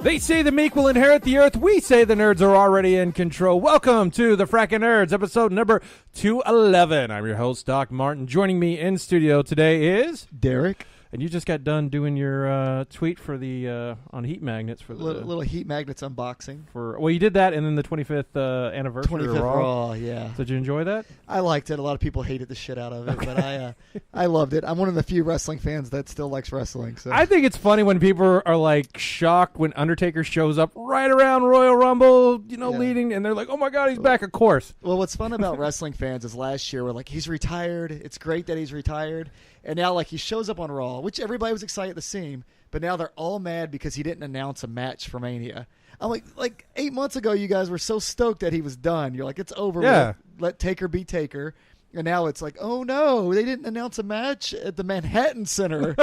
They say the meek will inherit the earth. We say the nerds are already in control. Welcome to the Frackin' Nerds, episode number 211. I'm your host, Doc Martin. Joining me in studio today is Derek. And you just got done doing your tweet for the on heat magnets for the little heat magnets unboxing. Well, you did that, and then the 25th anniversary 25th Raw. Raw, yeah. Did you enjoy that? I liked it. A lot of people hated the shit out of it, but I loved it. I'm one of the few wrestling fans that still likes wrestling. So I think it's funny when people are like shocked when Undertaker shows up right around Royal Rumble, leading, and they're like, "Oh my God, he's back!" Of course. Well, what's fun about wrestling fans is last year we're like, he's retired. It's great that he's retired. And now, like, he shows up on Raw, which everybody was excited to see him, but now they're all mad because he didn't announce a match for Mania. I'm like 8 months ago, you guys were so stoked that he was done. You're like, it's over. Yeah. Let Taker be Taker. And now it's like, oh, no, they didn't announce a match at the Manhattan Center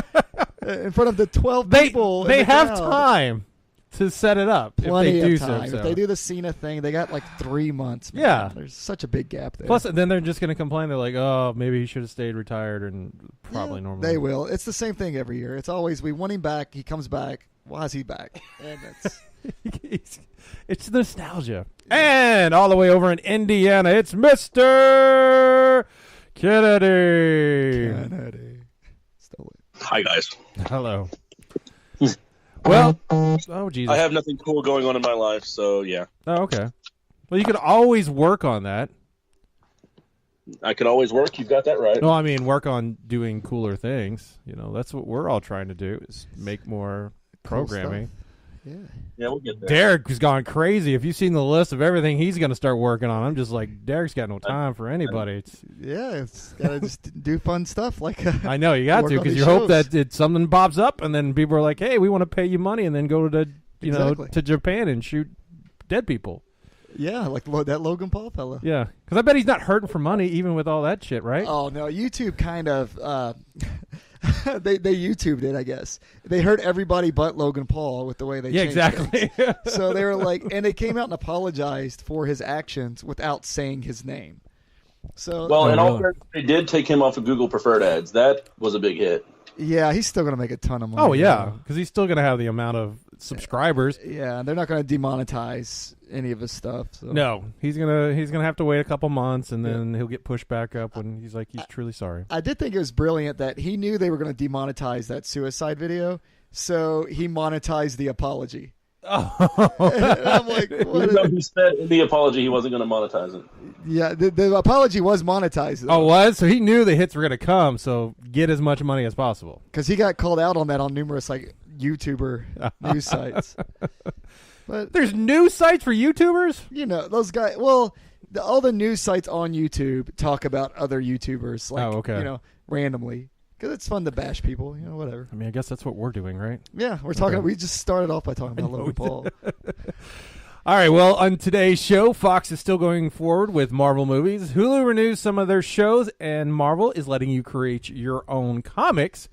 in front of the 12 people. They have time to set it up. Plenty if they do of time. So. If they do the Cena thing, they got like 3 months. Man. Yeah. There's such a big gap there. Plus, then they're just going to complain. They're like, oh, maybe he should have stayed retired and probably normally. They will. It's the same thing every year. It's always, we want him back. He comes back. Why is he back? And that's... It's nostalgia. And all the way over in Indiana, it's Mr. Kennedy. Stole it. Hi, guys. Hello. Well, oh, Jesus. I have nothing cool going on in my life, so yeah. Oh, okay. Well, you could always work on that. I can always work. You've got that right. No, I mean, work on doing cooler things. That's what we're all trying to do, is make more programming. Cool. Yeah, we'll get there. Derek has gone crazy. If you've seen the list of everything he's going to start working on, I'm just like, Derek's got no time for anybody. It's got to just do fun stuff. Like I know, you got to, because you hope that something pops up, and then people are like, hey, we want to pay you money, and then go to to Japan and shoot dead people. Yeah, like that Logan Paul fella. Yeah, because I bet he's not hurting for money, even with all that shit, right? Oh, no, YouTube kind of... they YouTubed it, I guess. They hurt everybody but Logan Paul with the way they changed exactly. So they were like, and they came out and apologized for his actions without saying his name. So in all fairness, they did take him off of Google Preferred Ads. That was a big hit. Yeah, he's still going to make a ton of money. Oh yeah, because he's still going to have the amount of subscribers. Yeah, they're not going to demonetize any of his stuff. So. No, he's gonna have to wait a couple months, and then he'll get pushed back up when he's like, he's truly sorry. I did think it was brilliant that he knew they were going to demonetize that suicide video, so he monetized the apology. Oh, I'm like, what? He said in the apology he wasn't going to monetize it. Yeah, the apology was monetized. Though. Oh, was? So he knew the hits were going to come, so get as much money as possible. Because he got called out on that on numerous YouTuber news sites. But there's news sites for YouTubers? Those guys. Well, all the news sites on YouTube talk about other YouTubers, randomly. Because it's fun to bash people, whatever. I mean, I guess that's what we're doing, right? Yeah, we're talking. Okay. We just started off by talking about Logan Paul. All right, well, on today's show, Fox is still going forward with Marvel movies. Hulu renews some of their shows, and Marvel is letting you create your own comics.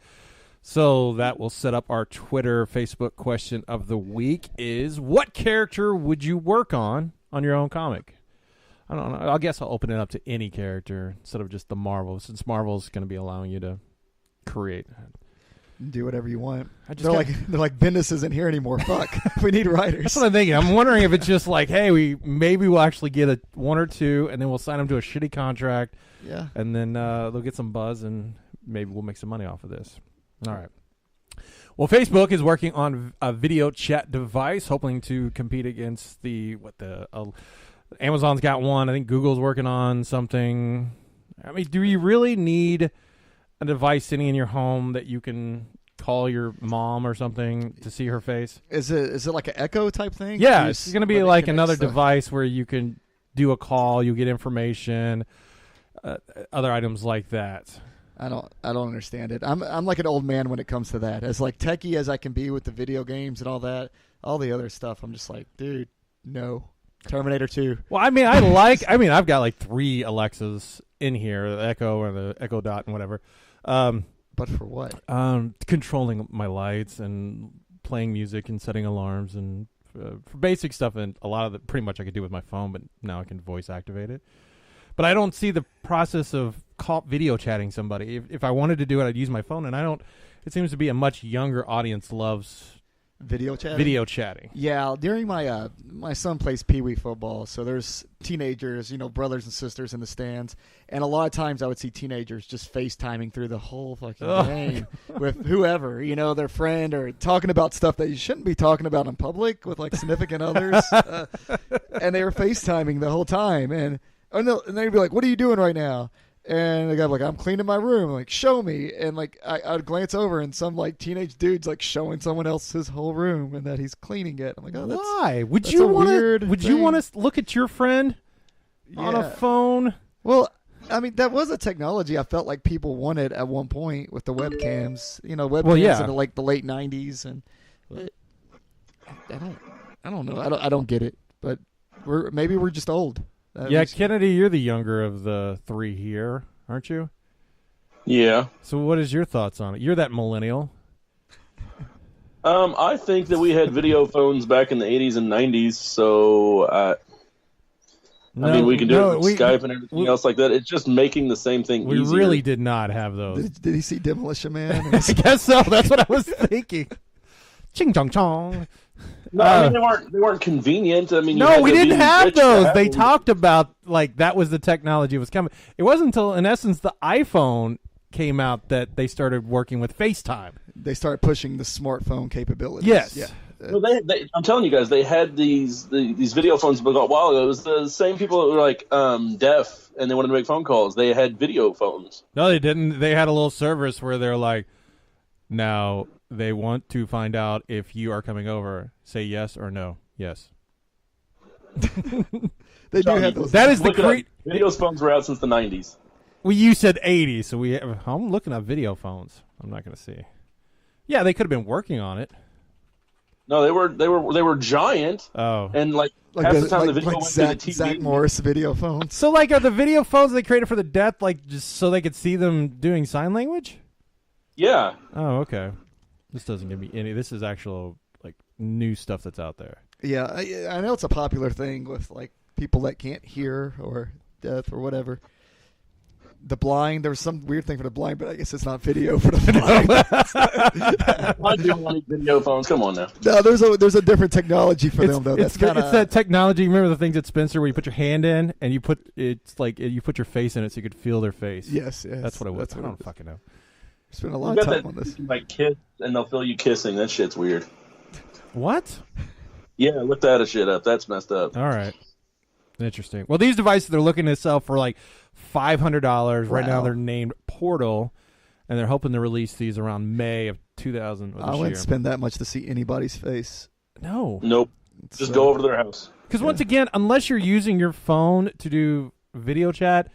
So that will set up our Twitter, Facebook question of the week is, what character would you work on your own comic? I don't know. I guess I'll open it up to any character instead of just the Marvel, since Marvel's going to be allowing you to create. Do whatever you want. They're like Bendis isn't here anymore. Fuck, we need writers. That's what I'm thinking. I'm wondering if it's just like, hey, we'll actually get one or two, and then we'll sign them to a shitty contract. Yeah, and then they'll get some buzz, and maybe we'll make some money off of this. All right. Well, Facebook is working on a video chat device, hoping to compete against Amazon's got one. I think Google's working on something. I mean, do you really need a device sitting in your home that you can call your mom or something to see her face? Is it like an Echo type thing? Yeah, it's going to be like another device where you can do a call, you get information, other items like that. I don't understand it. I'm like an old man when it comes to that. As like techie as I can be with the video games and all that, all the other stuff, I'm just like, dude, no. Terminator 2. Well, I mean, I've got like 3 Alexas in here, the Echo or the Echo Dot and whatever. But for what? Controlling my lights and playing music and setting alarms and for basic stuff. And a lot of it pretty much I could do with my phone, but now I can voice activate it. But I don't see the process of video chatting somebody. If I wanted to do it, I'd use my phone, and I don't. It seems to be a much younger audience loves Video chatting. Video chatting. Yeah, during my son plays Pee Wee football, so there's teenagers, brothers and sisters in the stands, and a lot of times I would see teenagers just FaceTiming through the whole fucking game with whoever, their friend, or talking about stuff that you shouldn't be talking about in public with like significant others, and they were FaceTiming the whole time, and they'd be like, "What are you doing right now?" And the guy like, "I'm cleaning my room." I'm like, "Show me." And like I'd glance over and some like teenage dude's like showing someone else his whole room and that he's cleaning it. I'm like, "Oh, why would that's you a want weird to? Would thing. you want to look at your friend on a phone? Well, I mean, that was a technology I felt like people wanted at one point with the webcams. Webcams in like the late '90s, and I don't know. I don't get it, but maybe we're just old. Kennedy, you're the younger of the three here, aren't you? Yeah. So what is your thoughts on it? You're that millennial. I think that we had video phones back in the 80s and 90s, so I mean, we can do it with Skype and everything else like that. It's just making the same thing we easier. really did not have those. Did he see Demolition Man? I guess so. That's what I was thinking. Ching chong chong. No, I mean, they weren't convenient. I mean, no, we didn't have those. They talked about like that was the technology was coming. It wasn't until, in essence, the iPhone came out that they started working with FaceTime. They started pushing the smartphone capabilities. Yes. Yeah. Well, I'm telling you guys, they had these video phones a while ago. It was the same people that were like deaf and they wanted to make phone calls. They had video phones. No, they didn't. They had a little service where they're like, now they want to find out if you are coming over. Say yes or no. Yes. They do have those. That is the video phones were out since the 90s. Well, you said 80, so I'm looking at video phones. I'm not going to see. Yeah, they could have been working on it. No, they were giant. Oh, and half the time the video went to the TV. Zack Morris video phones. So like, are the video phones they created for the deaf like just so they could see them doing sign language? Yeah. Oh, okay. This doesn't give me any. This is actual like new stuff that's out there. Yeah, I know it's a popular thing with like people that can't hear or deaf or whatever. The blind, there was some weird thing for the blind, but I guess it's not video for the blind. Why do you want video phones? Come on now. No, there's a different technology for them though. It's that technology. Remember the things at Spencer where you put your hand in and you put your face in it so you could feel their face. Yes. That's what it was. I don't fucking know. Spent a lot of time on this. Like kiss, and they'll feel you kissing. That shit's weird. What? Yeah, look that shit up. That's messed up. All right. Interesting. Well, these devices they're looking to sell for like $500. Right now they're named Portal, and they're hoping to release these around May of 2000. I wouldn't spend that much to see anybody's face. No. Nope. Just go over to their house. Because once again, unless you're using your phone to do video chat,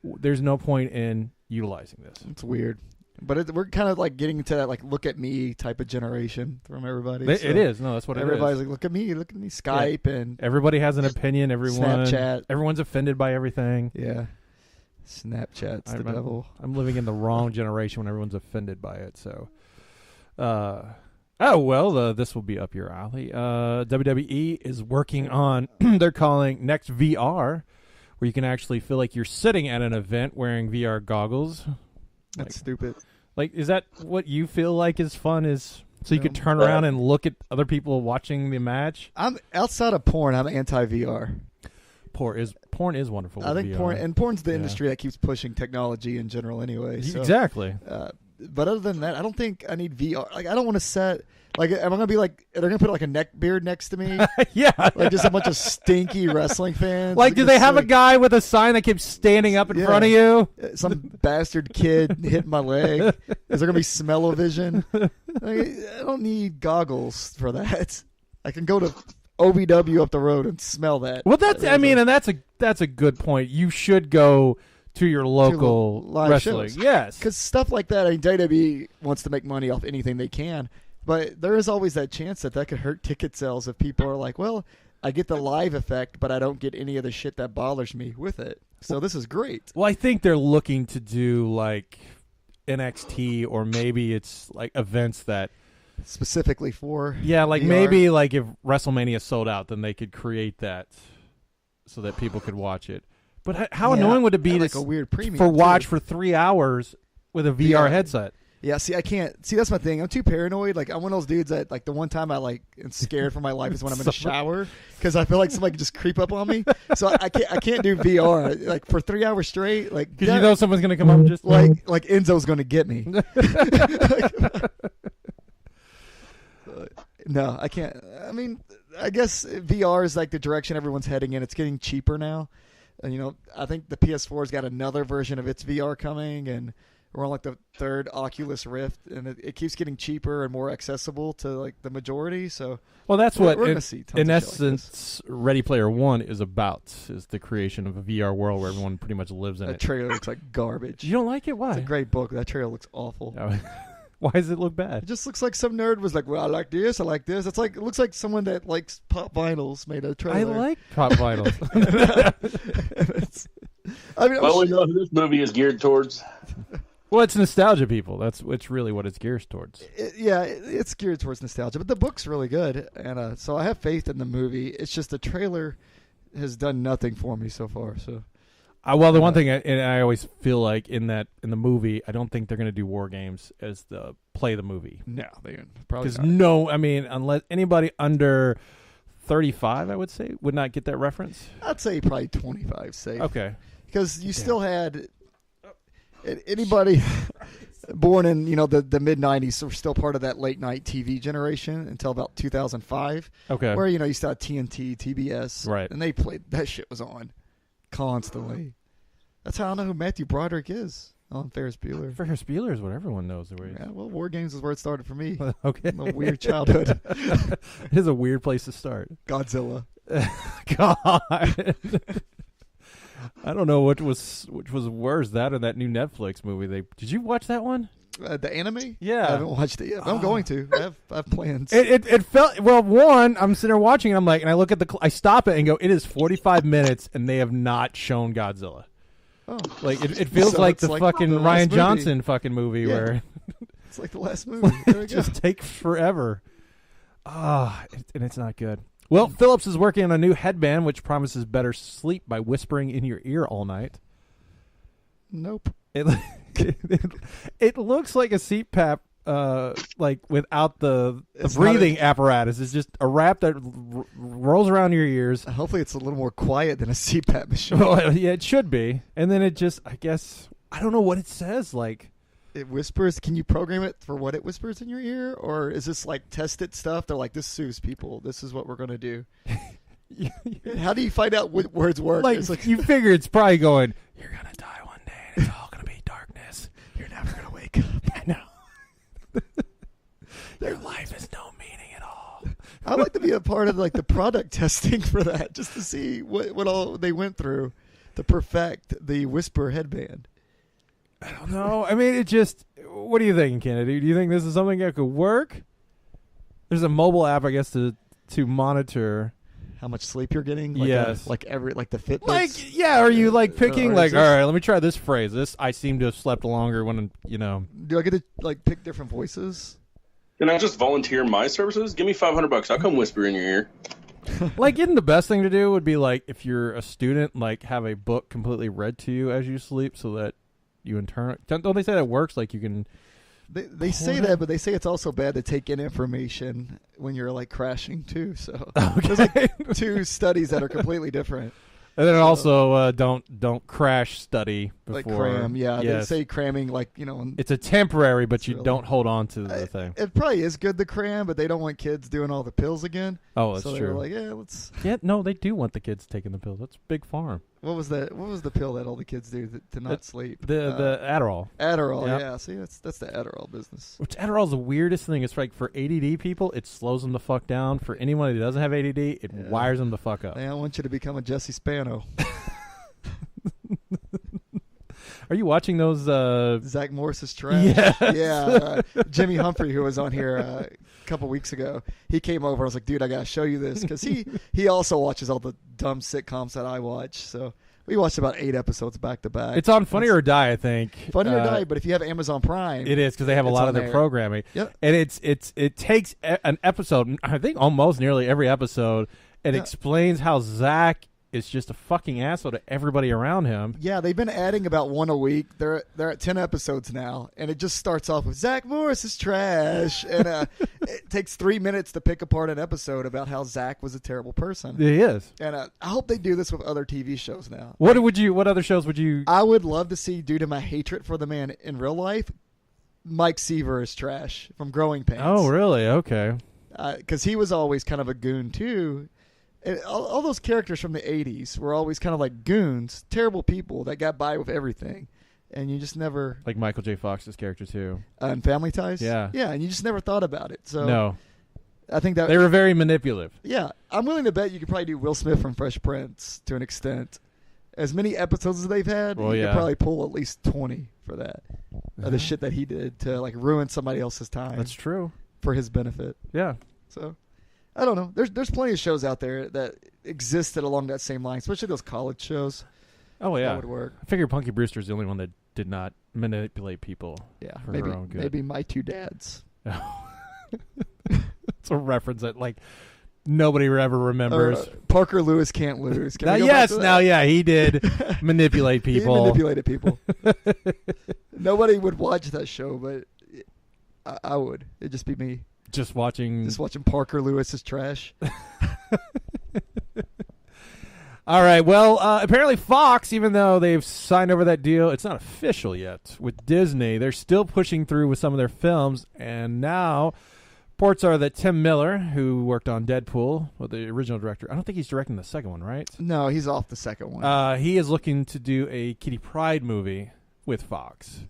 there's no point in utilizing this. It's weird. But we're kind of like getting into that like look at me type of generation from everybody. It is. No, that's what it is. Everybody's like, look at me, Skype and everybody has an opinion. Snapchat. Everyone's offended by everything. Yeah. Snapchat's the devil. I'm living in the wrong generation when everyone's offended by it. So, this will be up your alley. WWE is working on they're calling Next VR, where you can actually feel like you're sitting at an event wearing VR goggles. That's stupid. Like, is that what you feel like is fun? Is so you could turn around and look at other people watching the match? I'm outside of porn. I'm anti VR. Porn is wonderful. I think VR. Porn's the industry that keeps pushing technology in general, anyway. So, exactly. But other than that, I don't think I need VR. Like, I don't want to set. Like, am I gonna be like? They're gonna put like a neck beard next to me? Yeah. Like just a bunch of stinky wrestling fans. Like, do they have a guy with a sign that keeps standing up in front of you? Some bastard kid hitting my leg. Is there gonna be smell-o-vision? Like, I don't need goggles for that. I can go to OVW up the road and smell that. Well, that's a good point. You should go to your local live wrestling. Shows. Yes. Because stuff like that, I mean, WWE wants to make money off anything they can. But there is always that chance that could hurt ticket sales if people are like, well, I get the live effect, but I don't get any of the shit that bothers me with it. So this is great. Well, I think they're looking to do like NXT, or maybe it's like events that specifically for like VR. Maybe like if WrestleMania sold out, then they could create that so that people could watch it. But how annoying would it be like a weird premium for 3 hours with a VR headset? Yeah, see, I can't. See, that's my thing. I'm too paranoid. Like, I'm one of those dudes that, like, the one time I, like, am scared for my life is when I'm in the shower because I feel like somebody could just creep up on me. So I can't do VR, like, for 3 hours straight. Like, because you know someone's going to come up and just... Like Enzo's going to get me. No, I can't. I mean, I guess VR is, like, the direction everyone's heading in. It's getting cheaper now. And, you know, I think the PS4's got another version of its VR coming, and... we're on like the third Oculus Rift, and it keeps getting cheaper and more accessible to like the majority. So, well, that's we're what gonna see in essence Ready Player One is about: is the creation of a VR world where everyone pretty much lives in it. That trailer looks like garbage. You don't like it? Why? It's a great book. That trailer looks awful. Why does it look bad? It just looks like some nerd was like, "Well, I like this. I like this." It's like it looks like someone that likes pop vinyls made a trailer. I like pop vinyls. We know who this movie is geared towards. Well, it's nostalgia people. That's really what it's geared towards. It's geared towards nostalgia, but the book's really good, and so I have faith in the movie. It's just the trailer has done nothing for me so far. So, well, the one thing, and I always feel like in the movie, I don't think they're going to do war games as the movie. No, they probably not. No, I mean, unless anybody under 35, I would say, would not get that reference. I'd say probably 25 safe. Okay, because you still had. Anybody born in the mid 90s were still part of that late night TV generation until about 2005. Okay, where you still had TNT, TBS, right? And they played that shit was on constantly. That's how I know who Matthew Broderick is on Ferris Bueller. Ferris Bueller is what everyone knows. Yeah, well, War Games is where it started for me. Okay, a weird childhood. It is a weird place to start. Godzilla. God. I don't know which was worse, that or that new Netflix movie. Did you watch that one? The anime? Yeah, I haven't watched it yet. I'm going to. I have plans. It felt well. One, I'm sitting there watching, and I'm like, and I look at I stop it and go, it is 45 minutes, and they have not shown Godzilla. Oh, like it feels like the fucking the Ryan Johnson fucking movie where it's like the last movie. There it just takes forever. And it's not good. Well, Phillips is working on a new headband which promises better sleep by whispering in your ear all night. Nope. It looks like a CPAP, like without the breathing apparatus. It's just a wrap that rolls around your ears. Hopefully, it's a little more quiet than a CPAP machine. Well, yeah, it should be. And then it just, I guess, I don't know what it says. Like, it whispers. Can you program it for what it whispers in your ear, or is this like tested stuff? They're like, this soothes people. This is what we're going to do. How do you find out what words work? Like you figure it's probably going, you're going to die one day, and it's all going to be darkness. You're never going to wake up. I know. Your life has no meaning at all. I'd like to be a part of like the product testing for that, just to see what all they went through to perfect the Whisper headband. I don't know. I mean, what do you think, Kennedy? Do you think this is something that could work? There's a mobile app, I guess, to monitor how much sleep you're getting. Yes. Like the Fitbits. Are you like picking all right, let me try this phrase. I seem to have slept longer when, Do I get to like pick different voices? Can I just volunteer my services? Give me $500. I'll come whisper in your ear. Like, isn't the best thing to do would be like, if you're a student, like have a book completely read to you as you sleep so that you don't they say that works? Like you can. They say that, but they say it's also bad to take in information when you're like crashing too. So there's like two studies that are completely different. And then also don't crash study before. Like cram, yeah. Yes. They say cramming, it's a temporary, but you don't hold on to the thing. It probably is good to cram, but they don't want kids doing all the pills again. Oh, that's true. So they're like, let's. Yeah, no, they do want the kids taking the pills. That's Big Farm. What was that? What was the pill that all the kids do to not sleep? The Adderall. Adderall, yep. Yeah. See, that's the Adderall business. Which Adderall's the weirdest thing. It's like for ADD people, it slows them the fuck down. For anyone who doesn't have ADD, it wires them the fuck up. I want you to become a Jesse Spano. Are you watching those? Zack Morris's trash. Yes. Yeah. Jimmy Humphrey, who was on here a couple weeks ago, he came over. I was like, dude, I got to show you this. Because he also watches all the dumb sitcoms that I watch. So we watched about 8 episodes back to back. It's on Funny or Die, I think. Funny or Die, but if you have Amazon Prime. It is, because they have a lot of their programming. Yep. And it takes an episode, I think almost nearly every episode, and explains how Zach is just a fucking asshole to everybody around him. Yeah, they've been adding about one a week. They're at 10 episodes now, and it just starts off with Zack Morris is trash, and it takes 3 minutes to pick apart an episode about how Zack was a terrible person. He is, and I hope they do this with other TV shows now. What other shows would you? I would love to see, due to my hatred for the man in real life, Mike Seaver is trash from Growing Pains. Oh, really? Okay. Because he was always kind of a goon too. And all those characters from the 80s were always kind of like goons, terrible people that got by with everything. And you just never... Like Michael J. Fox's character, too. In Family Ties? Yeah. Yeah, and you just never thought about it. So no. I think that... They were very manipulative. Yeah. I'm willing to bet you could probably do Will Smith from Fresh Prince to an extent. As many episodes as they've had, you could probably pull at least 20 for that. The shit that he did to like ruin somebody else's time. That's true. For his benefit. Yeah. So... I don't know. There's plenty of shows out there that existed along that same line, especially those college shows. Oh, yeah. That would work. I figure Punky Brewster's the only one that did not manipulate people for her own good. Maybe My Two Dads. It's a reference that, like, nobody ever remembers. Parker Lewis Can't Lose. He did manipulate people. He manipulated people. Nobody would watch that show, but I would. It'd just be me. Just watching Parker Lewis's trash. All right. Well, apparently Fox, even though they've signed over that deal, it's not official yet with Disney. They're still pushing through with some of their films, and now reports are that Tim Miller, who worked on Deadpool, the original director, I don't think he's directing the second one, right? No, he's off the second one. He is looking to do a Kitty Pryde movie with Fox.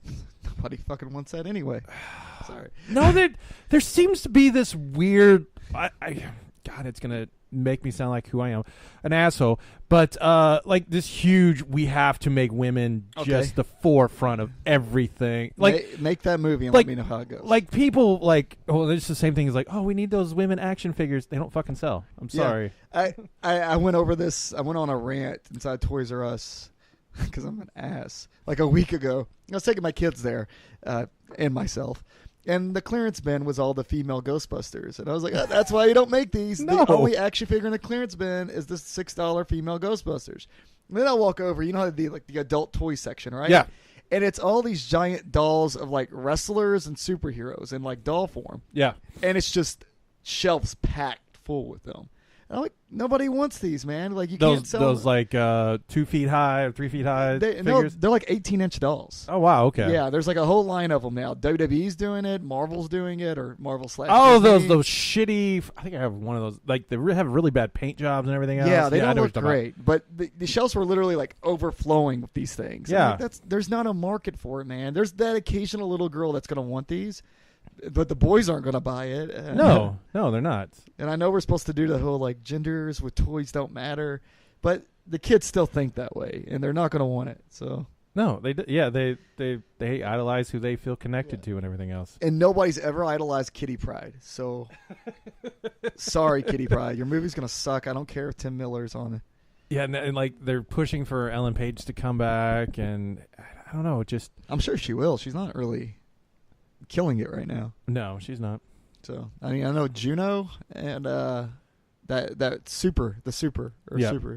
Nobody fucking wants that anyway. Sorry. No, there seems to be this weird... God, it's going to make me sound like who I am, an asshole. But like this huge, we have to make women just the forefront of everything. Like make that movie and let me know how it goes. Like people like, it's the same thing as like, we need those women action figures. They don't fucking sell. I'm sorry. I went over this. I went on a rant inside Toys R Us because I'm an ass. Like a week ago, I was taking my kids there and myself. And the clearance bin was all the female Ghostbusters. And I was like, that's why you don't make these. No. The only action figure in the clearance bin is this $6 female Ghostbusters. And then I'll walk over. You know how the adult toy section, right? Yeah. And it's all these giant dolls of like wrestlers and superheroes in like doll form. Yeah. And it's just shelves packed full with them. And I'm like, nobody wants these, man. Like you can't sell those like 2 feet high or 3 feet high figures. No, they're like 18-inch dolls. Oh wow, okay. Yeah, there's like a whole line of them now. WWE's doing it, Marvel's doing it, or Marvel / Oh, Disney. those shitty. I think I have one of those. Like they have really bad paint jobs and everything else. Yeah, they don't look great. But the shelves were literally like overflowing with these things. Yeah, like, there's not a market for it, man. There's that occasional little girl that's gonna want these. But the boys aren't going to buy it. No, they're not. And I know we're supposed to do the whole like genders with toys don't matter, but the kids still think that way, and they're not going to want it. So no, they idolize who they feel connected to and everything else. And nobody's ever idolized Kitty Pryde. So sorry, Kitty Pryde, your movie's going to suck. I don't care if Tim Miller's on it. Yeah, and like they're pushing for Ellen Page to come back, and I don't know, just I'm sure she will. She's not really killing it right now. No, she's not. So I mean, I know Juno and that super super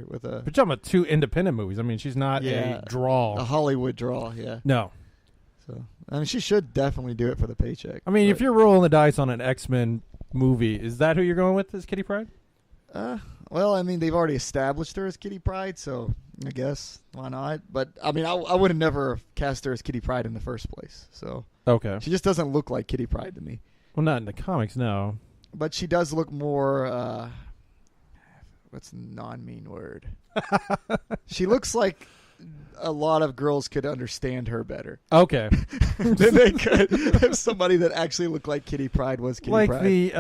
with a. But talking about 2 independent movies. I mean, she's not a draw, a Hollywood draw. Yeah. No. So I mean, she should definitely do it for the paycheck. I mean, if you're rolling the dice on an X-Men movie, is that who you're going with? Is Kitty Pryde? Well, I mean, they've already established her as Kitty Pryde, so I guess why not? But I mean, I would have never cast her as Kitty Pryde in the first place. So okay, she just doesn't look like Kitty Pryde to me. Well, not in the comics, no. But she does look more. What's a non-mean word? She looks like a lot of girls could understand her better. Okay. Than they could if somebody that actually looked like Kitty Pryde was Kitty Pryde. Like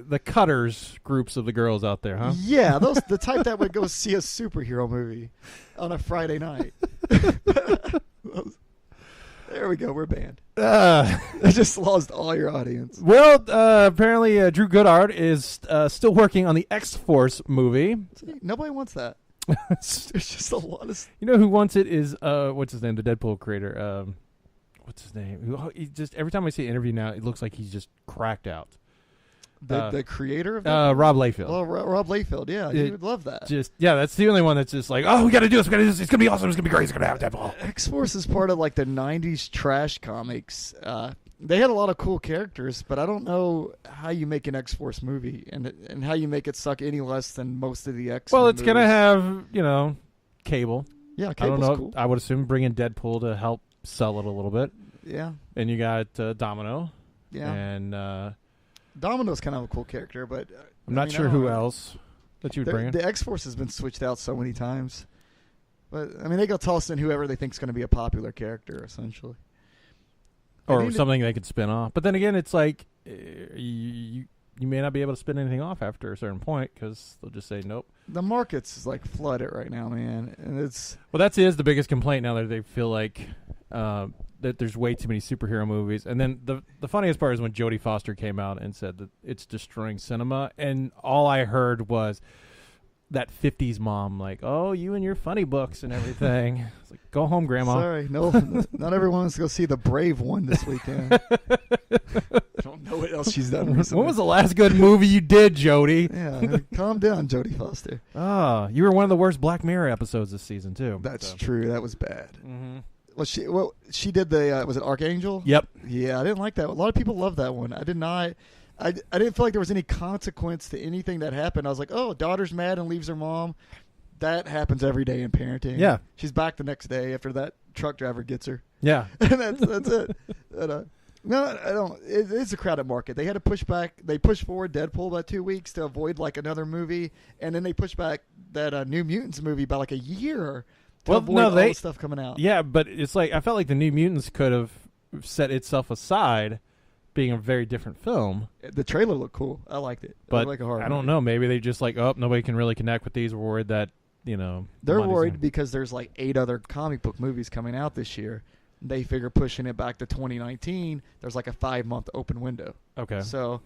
the cutters groups of the girls out there, huh? Yeah, the type that would go see a superhero movie on a Friday night. There we go. We're banned. I just lost all your audience. Well, apparently Drew Goddard is still working on the X-Force movie. See, nobody wants that. There's just a lot of... You know who wants it is, what's his name, the Deadpool creator. What's his name? He just every time I see an interview now, it looks like he's just cracked out. The creator of that? Rob Liefeld. Well, Rob Liefeld, yeah. He would love that. That's the only one that's just like, oh, we got to do this. We got to do this. It's going to be awesome. It's going to be great. It's going to have Deadpool. X-Force is part of like the 90s trash comics. They had a lot of cool characters, but I don't know how you make an X-Force movie and how you make it suck any less than most of the X-Men Well, it's movies. going to have, Cable. Yeah, I Cable's don't know. cool. I would assume bring in Deadpool to help sell it a little bit. Yeah. And you got Domino. Yeah. And Domino's kind of a cool character, but I'm not sure who else that you would bring in. The X-Force has been switched out so many times. But, I mean, they go toss in whoever they think is going to be a popular character, essentially. Or something they could spin off. But then again, it's like you may not be able to spin anything off after a certain point because they'll just say nope. The market's is like flooded right now, man. And that is the biggest complaint now that they feel like that there's way too many superhero movies. And then the funniest part is when Jodie Foster came out and said that it's destroying cinema. And all I heard was that 50s mom like, oh, you and your funny books and everything. It's like, go home, Grandma. Sorry, no, not everyone wants to go see The Brave one this weekend. I don't know what else she's done recently. When was the last good movie you did, Jodie? Yeah, calm down, Jodie Foster. You were one of the worst Black Mirror episodes this season, too. That's true. That was bad. Mm-hmm. Well, she did the, was it Archangel? Yep. Yeah, I didn't like that. A lot of people love that one. I did not. I didn't feel like there was any consequence to anything that happened. I was like, oh, daughter's mad and leaves her mom. That happens every day in parenting. Yeah. She's back the next day after that truck driver gets her. Yeah. And that's it. No, I don't. It's a crowded market. They had to push back. They pushed forward Deadpool by 2 weeks to avoid like another movie, and then they pushed back that New Mutants movie by like a year to avoid all the stuff coming out. Yeah, but it's like I felt like the New Mutants could have set itself aside, being a very different film. The trailer looked cool. I liked it. But it like a horror I don't movie. know. Maybe they just like, oh, nobody can really connect with these. We're worried that they're worried because there's like 8 other comic book movies coming out this year. They figure pushing it back to 2019, there's like a 5-month open window. Okay. So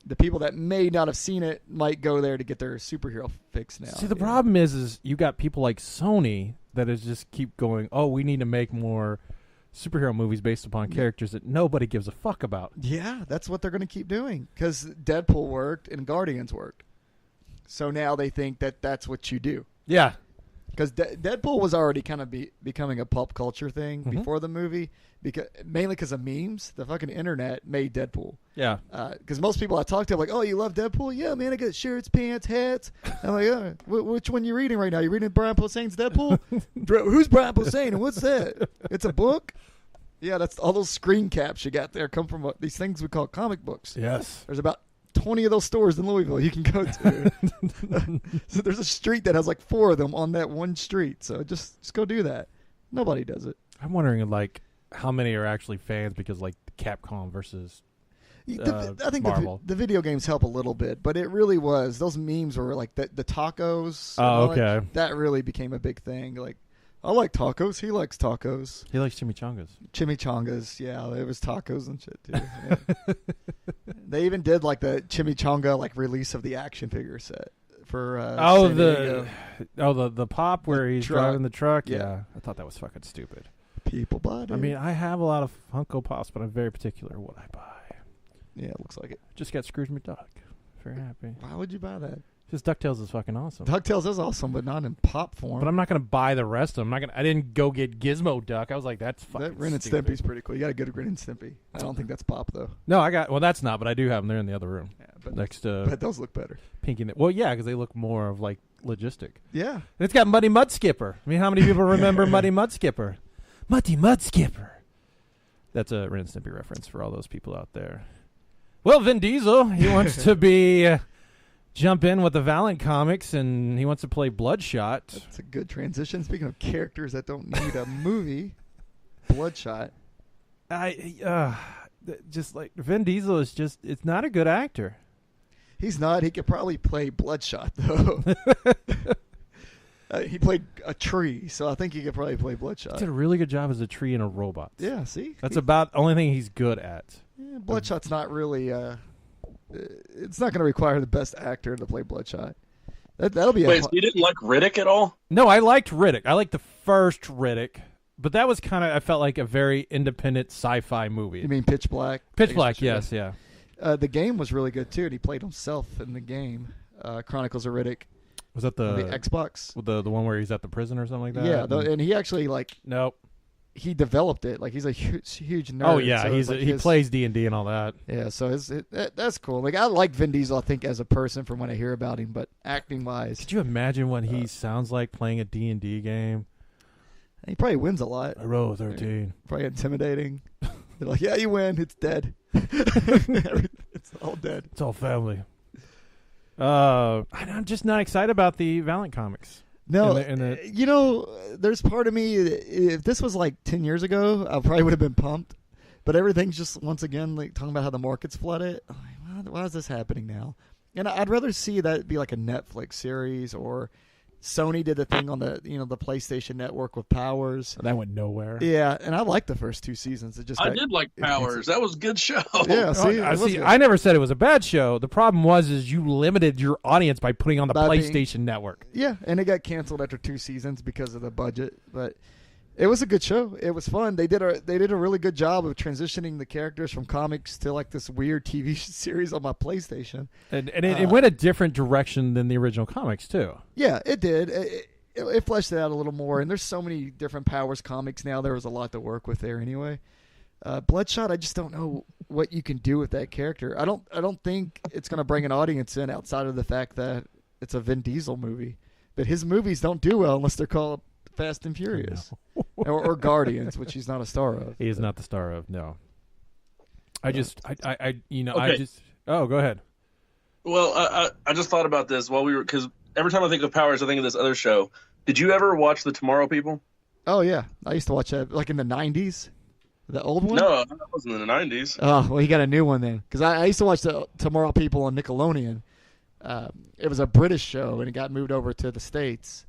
the people that may not have seen it might go there to get their superhero fix now. See, the problem is you got people like Sony that is just keep going, oh, we need to make more superhero movies based upon characters that nobody gives a fuck about. Yeah, that's what they're going to keep doing because Deadpool worked and Guardians worked. So now they think that that's what you do. Yeah. Because Deadpool was already kind of becoming a pop culture thing before the movie, mainly because of memes. The fucking internet made Deadpool. Yeah. Because most people I talk to are like, oh, you love Deadpool? Yeah, man, I got shirts, pants, hats. I'm like, which one you reading right now? You reading Brian Posehn's Deadpool? Who's Brian Posehn and what's that? It's a book? Yeah, that's all those screen caps you got there come from these things we call comic books. Yes. There's about 20 of those stores in Louisville you can go to. So there's a street that has like 4 of them on that one street. So just go do that. Nobody does it. I'm wondering like how many are actually fans because like Capcom versus I think Marvel. the video games help a little bit, but it really was. Those memes were like the tacos. Oh, okay. That really became a big thing. Like, I like tacos. He likes tacos. He likes chimichangas. Chimichangas. Yeah, there was tacos and shit, too. Yeah. They even did, like, the chimichanga, like, release of the action figure set for the pop where he's driving the truck. Yeah. I thought that was fucking stupid. People buy it. I mean, I have a lot of Funko Pops, but I'm very particular what I buy. Yeah, it looks like it. Just got Scrooge McDuck. Very happy. Why would you buy that? Because DuckTales is fucking awesome. DuckTales is awesome, but not in pop form. But I'm not going to buy the rest of them. I didn't go get Gizmo Duck. I was like, that's fucking That Ren and stupid. Stimpy's pretty cool. You got a good Ren and Stimpy. I don't think that's pop, though. No, that's not, but I do have them. They're in the other room. Yeah, but next to but those look better. Pinky. Well, yeah, because they look more of like logistic. Yeah. And it's got Muddy Mud Skipper. I mean, how many people remember Muddy Mud Skipper? Muddy Mud Skipper. That's a Ren and Stimpy reference for all those people out there. Well, Vin Diesel, he wants to be jump in with the Valiant Comics, and he wants to play Bloodshot. That's a good transition. Speaking of characters that don't need a movie, Bloodshot. Just like Vin Diesel is it's not a good actor. He's not. He could probably play Bloodshot, though. He played a tree, so I think he could probably play Bloodshot. He did a really good job as a tree and a robot. Yeah, see? That's about the only thing he's good at. Yeah, Bloodshot's not really... it's not going to require the best actor to play Bloodshot. That'll be... Wait, so you didn't like Riddick at all? No, I liked Riddick. I liked the first Riddick, but that was kind of... I felt like a very independent sci-fi movie. You mean Pitch Black? Pitch Black, yes, yeah. The game was really good too, and he played himself in the game. Chronicles of Riddick. Was that the Xbox? The one where he's at the prison or something like that? Yeah, and he actually nope. He developed it. Like he's a huge nerd. Oh yeah, so he plays D&D and all that. Yeah, so that's cool. Like I like Vin Diesel, I think, as a person from when I hear about him, but acting wise, could you imagine what he sounds like playing a D&D game? He probably wins a lot. I roll 13. Probably intimidating. They're like, yeah, you win. It's dead. It's all dead. It's all family. I'm just not excited about the Valiant Comics. No, there's part of me, if this was like 10 years ago, I probably would have been pumped. But everything's just, once again, like talking about how the market's flooded. I'm like, why is this happening now? And I'd rather see that be like a Netflix series, or Sony did the thing on the the PlayStation Network with Powers. That went nowhere. Yeah, and I liked the first 2 seasons. I did like Powers. That was a good show. Yeah, I never said it was a bad show. The problem was you limited your audience by putting on the PlayStation Network. Yeah, and it got canceled after 2 seasons because of the budget. But it was a good show. It was fun. They did a really good job of transitioning the characters from comics to like this weird TV series on my PlayStation. And it went a different direction than the original comics too. Yeah, it did. It fleshed it out a little more. And there's so many different Powers comics now. There was a lot to work with there anyway. Bloodshot, I just don't know what you can do with that character. I don't think it's going to bring an audience in outside of the fact that it's a Vin Diesel movie. But his movies don't do well unless they're called Fast and Furious or Guardians, which he's not a star of. He is not the star of. No. I just Okay. Oh, go ahead. Well, I just thought about this while because every time I think of Powers, I think of this other show. Did you ever watch the Tomorrow People? Oh yeah, I used to watch that like in the '90s. The old one? No, that wasn't in the '90s. Oh well, he got a new one then. Because I used to watch the Tomorrow People on Nickelodeon. It was a British show, and it got moved over to the States.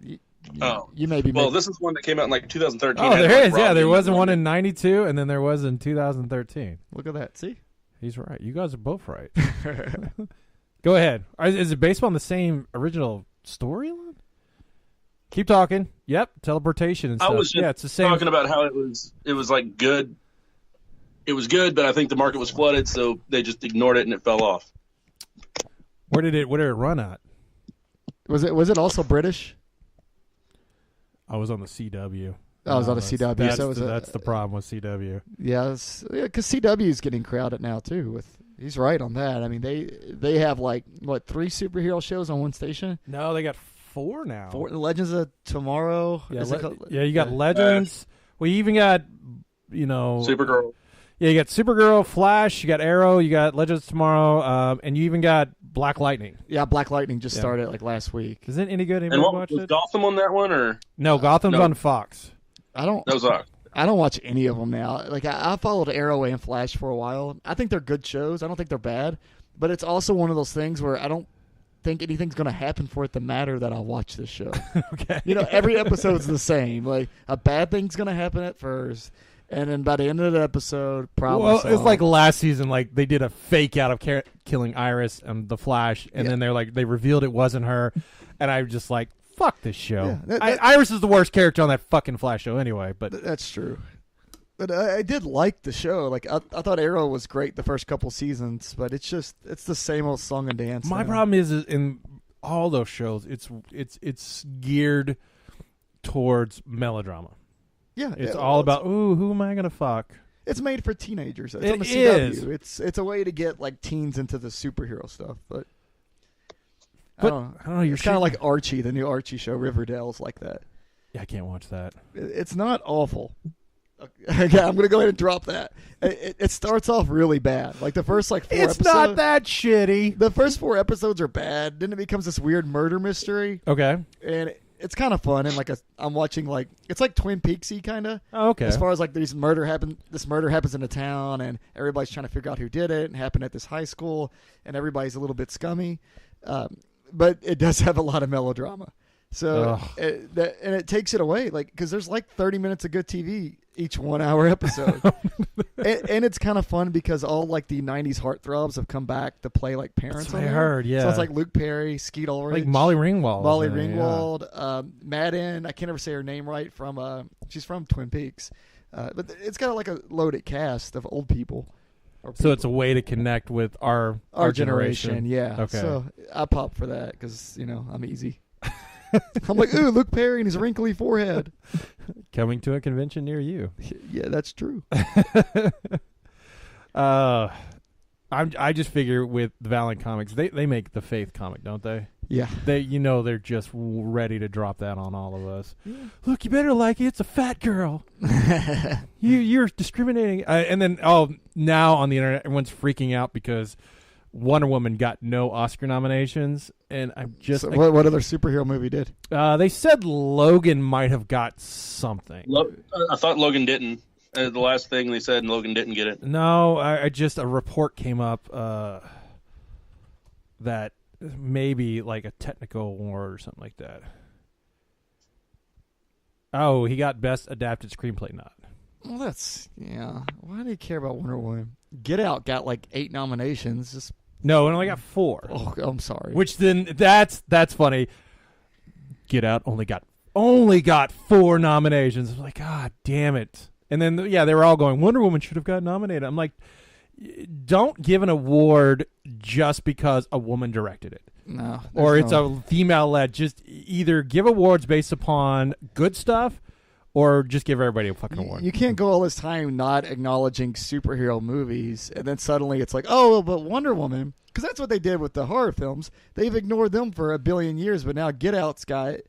You may be. Well, this is one that came out in like 2013. Oh, there is. Yeah, there wasn't one in '92, and then there was in 2013. Look at that. See, he's right. You guys are both right. Go ahead. Is it based on the same original storyline? Keep talking. Yep, teleportation and stuff. I was just it's the same. Talking about how it was like good. It was good, but I think the market was flooded, so they just ignored it and it fell off. Where did it run at? Was it also British? I was on the CW. I was on the CW. That's the problem with CW. Yes, because CW is getting crowded now too. He's right on that. I mean, they have like 3 superhero shows on one station? No, they got 4 now. 4 Legends of Tomorrow. Yeah, you got Legends. We even got Supergirl. Yeah, you got Supergirl, Flash, you got Arrow, you got Legends of Tomorrow, and you even got Black Lightning. Yeah, Black Lightning just started like last week. Is it any good? Anybody watch it? Was Gotham on that one or no? Gotham's on Fox. I don't watch any of them now. Like I followed Arrow and Flash for a while. I think they're good shows. I don't think they're bad, but it's also one of those things where I don't think anything's going to happen for it to matter that I'll watch this show. Okay. Every episode's the same. Like a bad thing's going to happen at first. And then by the end of the episode, probably. Well, it's like last season. Like they did a fake out of killing Iris and the Flash, and then they revealed it wasn't her, and I was just like, "Fuck this show." Yeah, Iris is the worst character on that fucking Flash show, anyway. But that's true. But I did like the show. Like I thought Arrow was great the first couple seasons, but it's the same old song and dance. My problem is in all those shows, it's geared towards melodrama. Yeah, it's all about who am I gonna fuck? It's made for teenagers. It's on the CW. It's a way to get like teens into the superhero stuff. But I don't know. It's kind of like Archie, the new Archie show. Riverdale's like that. Yeah, I can't watch that. It's not awful. Okay, I'm gonna go ahead and drop that. It starts off really bad. Like the first 4 episodes. It's not that shitty. The first 4 episodes are bad. Then it becomes this weird murder mystery. Okay. And it's kind of fun, and I'm watching it's like Twin Peaksy kind of. Oh, okay. As far as this murder happens in a town, and everybody's trying to figure out who did it, and happened at this high school, and everybody's a little bit scummy, but it does have a lot of melodrama. So it takes it away, because there's 30 minutes of good TV each 1 hour episode, and it's kind of fun because all the '90s heartthrobs have come back to play parents. That's what I heard. Yeah, so it's like Luke Perry, Skeet Ulrich, Molly Ringwald. Yeah. Madden. I can't ever say her name right. She's from Twin Peaks, but it's got a loaded cast of old people. So it's a way to connect with our generation. Yeah. Okay. So I pop for that because I'm easy. I'm like, ooh, Luke Perry and his wrinkly forehead. Coming to a convention near you. Yeah, that's true. I just figure with the Valiant Comics, they make the Faith comic, don't they? Yeah. They're just ready to drop that on all of us. Yeah. Look, you better like it. It's a fat girl. You're discriminating. And then now on the internet, everyone's freaking out because Wonder Woman got no Oscar nominations, and I'm just. So what other superhero movie did? They said Logan might have got something. I thought Logan didn't. The last thing they said, Logan didn't get it. No, I just a report came up that maybe like a technical award or something like that. Oh, he got Best Adapted Screenplay nod. Well, why do you care about Wonder Woman? Get Out got like 8 nominations. No, it only got 4. Oh, I'm sorry. Which then that's funny. Get Out only got 4 nominations. I was like, God damn it. And then they were all going, Wonder Woman should have got nominated. I'm like, don't give an award just because a woman directed it. No. Or it's a female-led. Just either give awards based upon good stuff or just give everybody a fucking award. You can't go all this time not acknowledging superhero movies, and then suddenly it's like, oh, but Wonder Woman, because that's what they did with the horror films. They've ignored them for a billion years, but now Get Out's got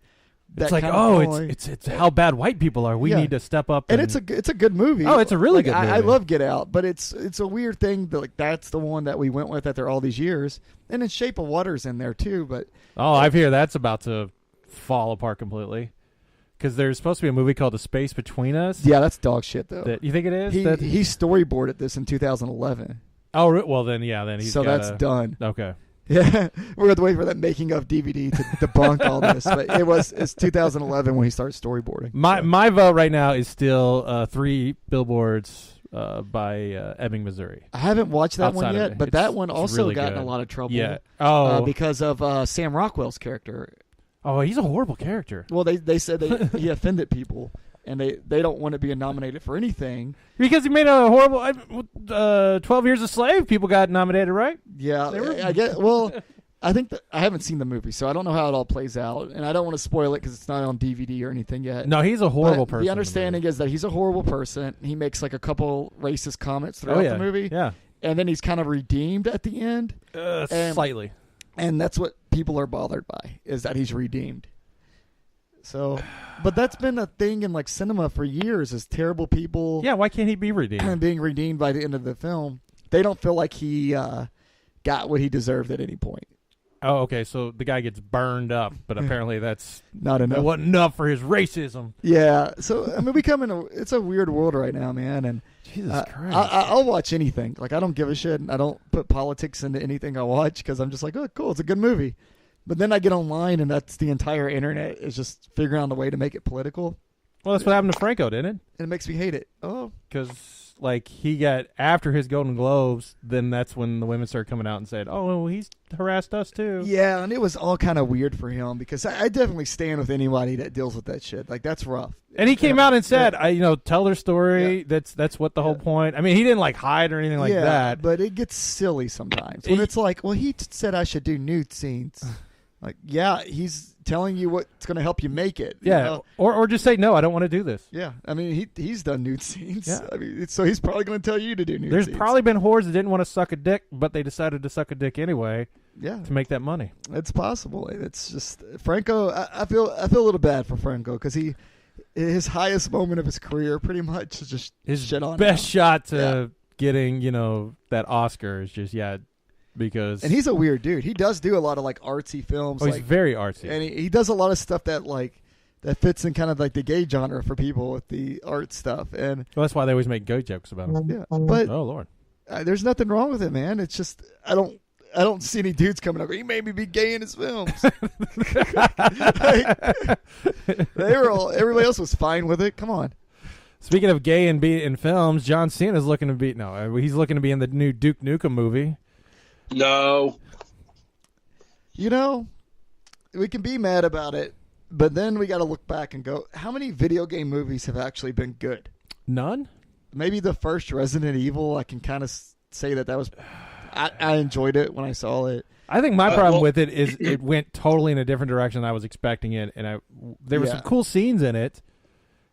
it's like, it's how bad white people are. We need to step up. And it's a good movie. Oh, it's a really good movie. I love Get Out, but it's a weird thing that that's the one that we went with after all these years. And then Shape of Water's in there too, but I hear that's about to fall apart completely. Because there's supposed to be a movie called The Space Between Us. Yeah, that's dog shit though. You think it is? He storyboarded this in 2011. Oh well, then he's that's done. Okay. Yeah, we're going to wait for that making of DVD to debunk all this. But it's 2011 when he started storyboarding. My vote right now is still 3 Billboards by Ebbing, Missouri. I haven't watched that one yet, but that one also really got in a lot of trouble. Yeah. Because of Sam Rockwell's character. Oh, he's a horrible character. Well, they said he offended people. And they don't want to be nominated for anything. Because he made a horrible 12 Years a Slave. People got nominated, right? Yeah, I get. Well, I think I haven't seen the movie, so I don't know how it all plays out. And I don't want to spoil it because it's not on DVD or anything yet. No, he's a horrible person. The understanding is that he's a horrible person. He makes like a couple racist comments throughout the movie. Yeah. And then he's kind of redeemed at the end. Slightly. And that's what people are bothered by, is that he's redeemed. So, but that's been a thing in like cinema for years, is terrible people. Yeah, why can't he be redeemed? Being redeemed by the end of the film. They don't feel like he got what he deserved at any point. Oh, okay. So the guy gets burned up, but apparently that's not enough. That wasn't enough for his racism. Yeah. So I mean, it's a weird world right now, man. And Jesus Christ, I'll watch anything. Like I don't give a shit. I don't put politics into anything I watch because I'm just like, oh, cool, it's a good movie. But then I get online, and that's the entire internet is just figuring out a way to make it political. Well, that's what happened to Franco, didn't it? And it makes me hate it. Oh. Because, like, he got, after his Golden Globes, then that's when the women started coming out and said, oh, well, he's harassed us, too. Yeah, and it was all kind of weird for him, because I definitely stand with anybody that deals with that shit. Like, that's rough. And he came out and said, tell their story. Yeah. That's what the whole point. I mean, he didn't, like, hide or anything like that. But it gets silly sometimes. When it's like, well, he said I should do nude scenes. Like, yeah, he's telling you what's going to help you make it. Yeah, you know? or just say, no, I don't want to do this. Yeah, I mean, he's done nude scenes. Yeah. I mean, so he's probably going to tell you to do nude scenes. There's probably been whores that didn't want to suck a dick, but they decided to suck a dick anyway. Yeah, to make that money. It's possible. It's just Franco. I feel a little bad for Franco because his highest moment of his career pretty much is just his shit on best him. Shot to getting that Oscar is just because and he's a weird dude. He does do a lot of like artsy films. Oh, he's very artsy, and he does a lot of stuff that fits in kind of like the gay genre for people with the art stuff. And that's why they always make gay jokes about him. Yeah, but oh Lord, there's nothing wrong with it, man. It's just I don't see any dudes coming up. He made me be gay in his films. Everybody else was fine with it. Come on. Speaking of gay and be in films, John Cena's looking to be he's looking to be in the new Duke Nukem movie. No. We can be mad about it, but then we got to look back and go, how many video game movies have actually been good? None? Maybe the first Resident Evil I can kind of say that was. I enjoyed it when I saw it. I think my problem with it is it went totally in a different direction than I was expecting it, and there were some cool scenes in it,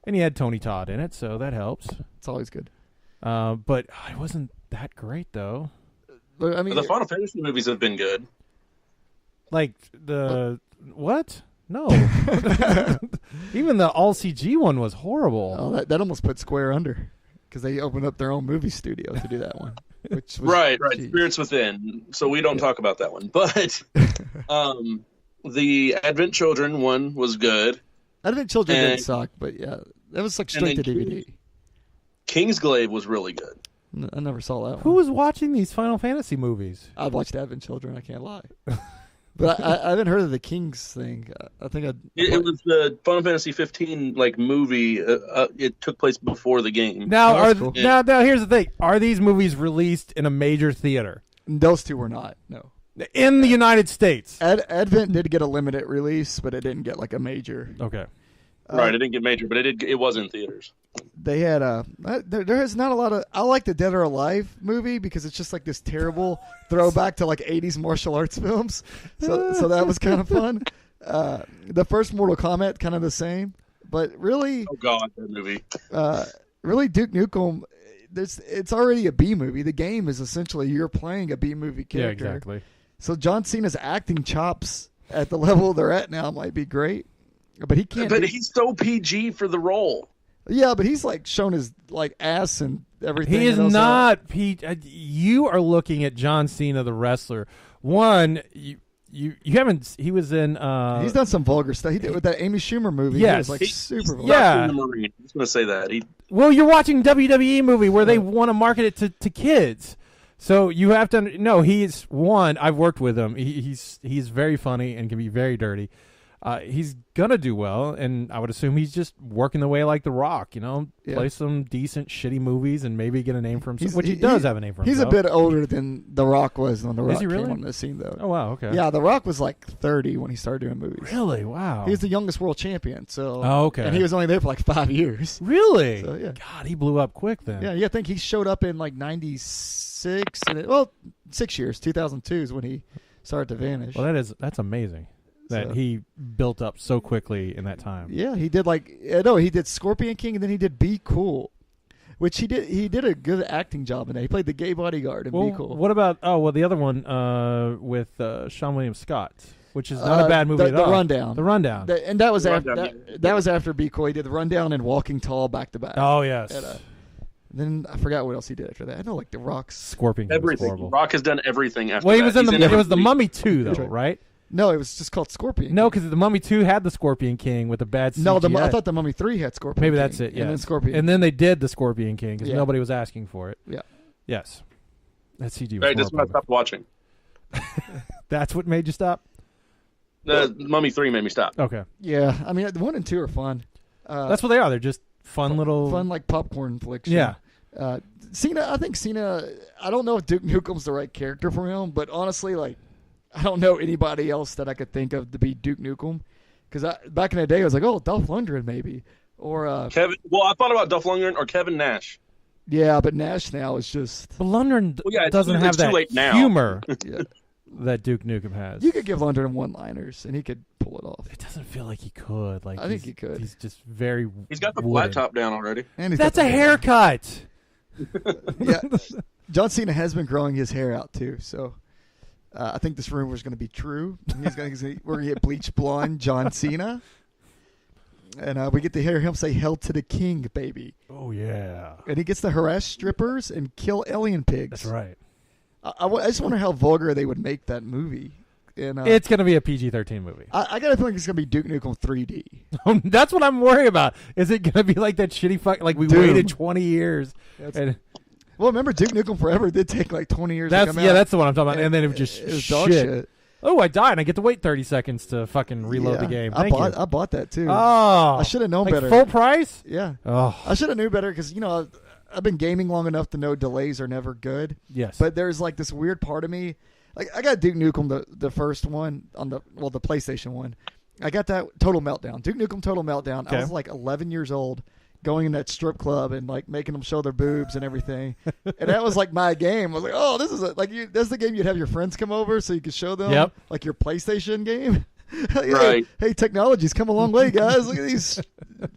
and you had Tony Todd in it, so that helps. It's always good. But it wasn't that great, though. I mean, the Final Fantasy movies have been good. Like what? No. Even the all CG one was horrible. Oh, that almost put Square under because they opened up their own movie studio to do that one. Which was, right. Spirits Within. So we don't talk about that one. But the Advent Children one was good. Advent Children didn't suck, but yeah, that was like straight to DVD. Kingsglaive was really good. I never saw that one. Who was watching these Final Fantasy movies? I've watched Advent Children. I can't lie. But I haven't heard of the Kings thing. I think it was the Final Fantasy 15 movie. It took place before the game. Now, now here's the thing: are these movies released in a major theater? Those two were not. No. In the United States. Advent did get a limited release, but it didn't get like a major. Okay. Right, it didn't get major, but it was in theaters. They had there is not a lot of. I like the Dead or Alive movie because it's just like this terrible throwback to like 80s martial arts films. So that was kind of fun. The first Mortal Kombat kind of the same, but really, oh god, that movie. Really, Duke Nukem. It's already a B movie. The game is essentially you're playing a B movie character. Yeah, exactly. So John Cena's acting chops at the level they're at now might be great, but he can't. But he's so PG for the role. Yeah, but he's like shown his like ass and everything. He is not. You are looking at John Cena, the wrestler. One, you haven't. He was in. He's done some vulgar stuff. He did with that Amy Schumer movie. Yes, he was like super vulgar. Yeah, I was going to say that. Well, you're watching WWE movie where they want to market it to kids. So you have to no. He's one. I've worked with him. He's very funny and can be very dirty. He's gonna do well, and I would assume he's just working the way like The Rock. Play some decent shitty movies and maybe get a name for himself. Which he does have a name for himself. He's a bit older than The Rock was when The Rock came on the scene, though. Oh wow, okay. Yeah, The Rock was like 30 when he started doing movies. Really? Wow. He was the youngest world champion. So. Oh, okay. And he was only there for like 5 years. Really? So, yeah. God, he blew up quick then. Yeah, I think he showed up in like '96, and 6 years. 2002 is when he started to vanish. Well, that's amazing. That he built up so quickly in that time. Yeah, he did he did Scorpion King and then he did Be Cool, which he did a good acting job in that. He played the gay bodyguard in Be Cool. What about the other one with Sean William Scott, which is not a bad movie at all. The Rundown. The Rundown. And that was that was after Be Cool. He did The Rundown and Walking Tall back to back. Oh yes. Then I forgot what else he did after that. I know, like The Rock's Scorpion. Everything. The Rock has done everything after. Well, he was in it was the Mummy 2 though, right? No, it was just called Scorpion. No, because the Mummy 2 had the Scorpion King with the bad CGI. No, I thought the Mummy 3 had Scorpion Maybe King. That's it, yeah. And then Scorpion. And then they did the Scorpion King because nobody was asking for it. Yeah. Yes. That CG was right, that's when I stopped watching. That's what made you stop? The Mummy 3 made me stop. Okay. Yeah, I mean, 1 and 2 are fun. That's what they are. They're just fun like popcorn flicks. Yeah. Cena, I don't know if Duke Nukem's the right character for him, but honestly, like, I don't know anybody else that I could think of to be Duke Nukem. Because back in the day, I was like, oh, Dolph Lundgren maybe. Or Kevin. Well, I thought about Dolph Lundgren or Kevin Nash. Yeah, but Nash now is just... But Lundgren doesn't have that humor that Duke Nukem has. You could give Lundgren one-liners, and he could pull it off. It doesn't feel like he could. Like I think he could. He's just very He's got the flat top down already. And that's a haircut! Yeah, John Cena has been growing his hair out, too, so... I think this rumor is going to be true. We're going to get bleach blonde John Cena. And we get to hear him say, "Hell to the king, baby." Oh, yeah. And he gets to harass strippers and kill alien pigs. That's right. I just wonder how vulgar they would make that movie. And, it's going to be a PG-13 movie. I got a feeling it's going to be Duke Nukem 3D. That's what I'm worried about. Is it going to be like that shitty like we waited 20 years? Well, remember, Duke Nukem Forever did take like 20 years to come out. Yeah, that's the one I'm talking about. And then it was just dog shit. Oh, I died, and I get to wait 30 seconds to fucking reload the game. I bought that, too. Oh. I should have known better. Full price? Yeah. Oh. I should have known better because, I've been gaming long enough to know delays are never good. Yes. But there's like this weird part of me. Like, I got Duke Nukem, the first one, on the PlayStation one. I got that Total Meltdown. Duke Nukem Total Meltdown. Okay. I was like 11 years old. going in that strip club and like making them show their boobs and everything. And that was like my game. I was like, oh, this is that's the game you'd have your friends come over so you could show them like your PlayStation game. Right. Hey, technology's come a long way, guys. Look at these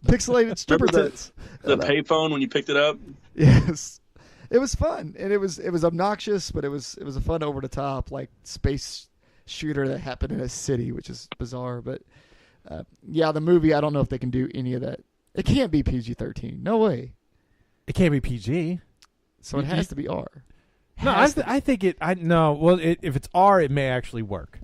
pixelated stripper tits. The payphone when you picked it up. Yes. It was fun, and it was obnoxious, but it was a fun over the top like space shooter that happened in a city, which is bizarre. But the movie, I don't know if they can do any of that. It can't be PG-13. No way. It can't be PG. So it has to be R. No, I think it. Well, if it's R, it may actually work.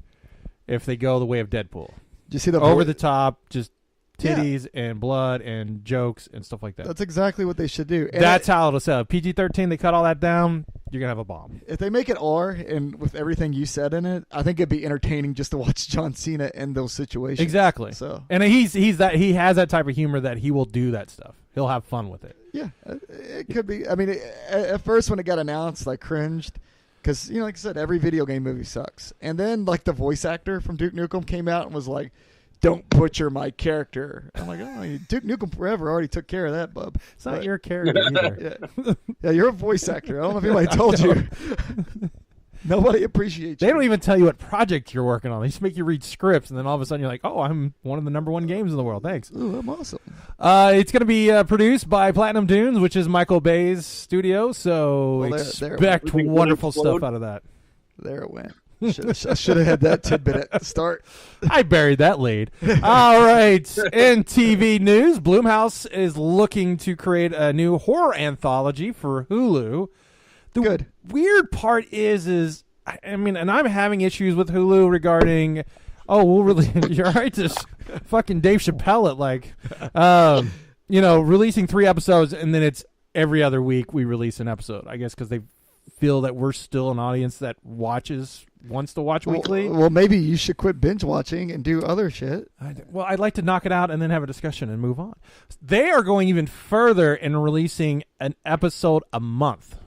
If they go the way of Deadpool, Do you see the over the top, just titties and blood and jokes and stuff like that. That's exactly what they should do. And that's how it'll sell. PG-13, they cut all that down, you're going to have a bomb. If they make it R and with everything you said in it, I think it'd be entertaining just to watch John Cena in those situations. Exactly. So, and he has that type of humor that he will do that stuff. He'll have fun with it. Yeah, it could be. I mean, at first when it got announced, I cringed. Because, like I said, every video game movie sucks. And then, like, the voice actor from Duke Nukem came out and was like, don't butcher my character. I'm like, oh, Duke Nukem Forever already took care of that, bub. It's not your character either. Yeah, you're a voice actor. I don't know if anybody told you. Nobody appreciates you. They don't even tell you what project you're working on. They just make you read scripts, and then all of a sudden you're like, oh, I'm one of the #1 games in the world. Thanks. Ooh, I'm awesome. It's going to be produced by Platinum Dunes, which is Michael Bay's studio, so expect wonderful stuff out of that. There it went. I should have had that tidbit at the start. I buried that lead. All right. In TV news, Blumhouse is looking to create a new horror anthology for Hulu. The weird part is I mean, and I'm having issues with Hulu regarding, we'll really, you're right, just fucking Dave Chappelle it, like, releasing 3 episodes and then it's every other week we release an episode, I guess, because they feel that we're still an audience that wants to watch weekly. Well, maybe you should quit binge watching and do other shit. I'd like to knock it out and then have a discussion and move on. They are going even further in releasing an episode a month.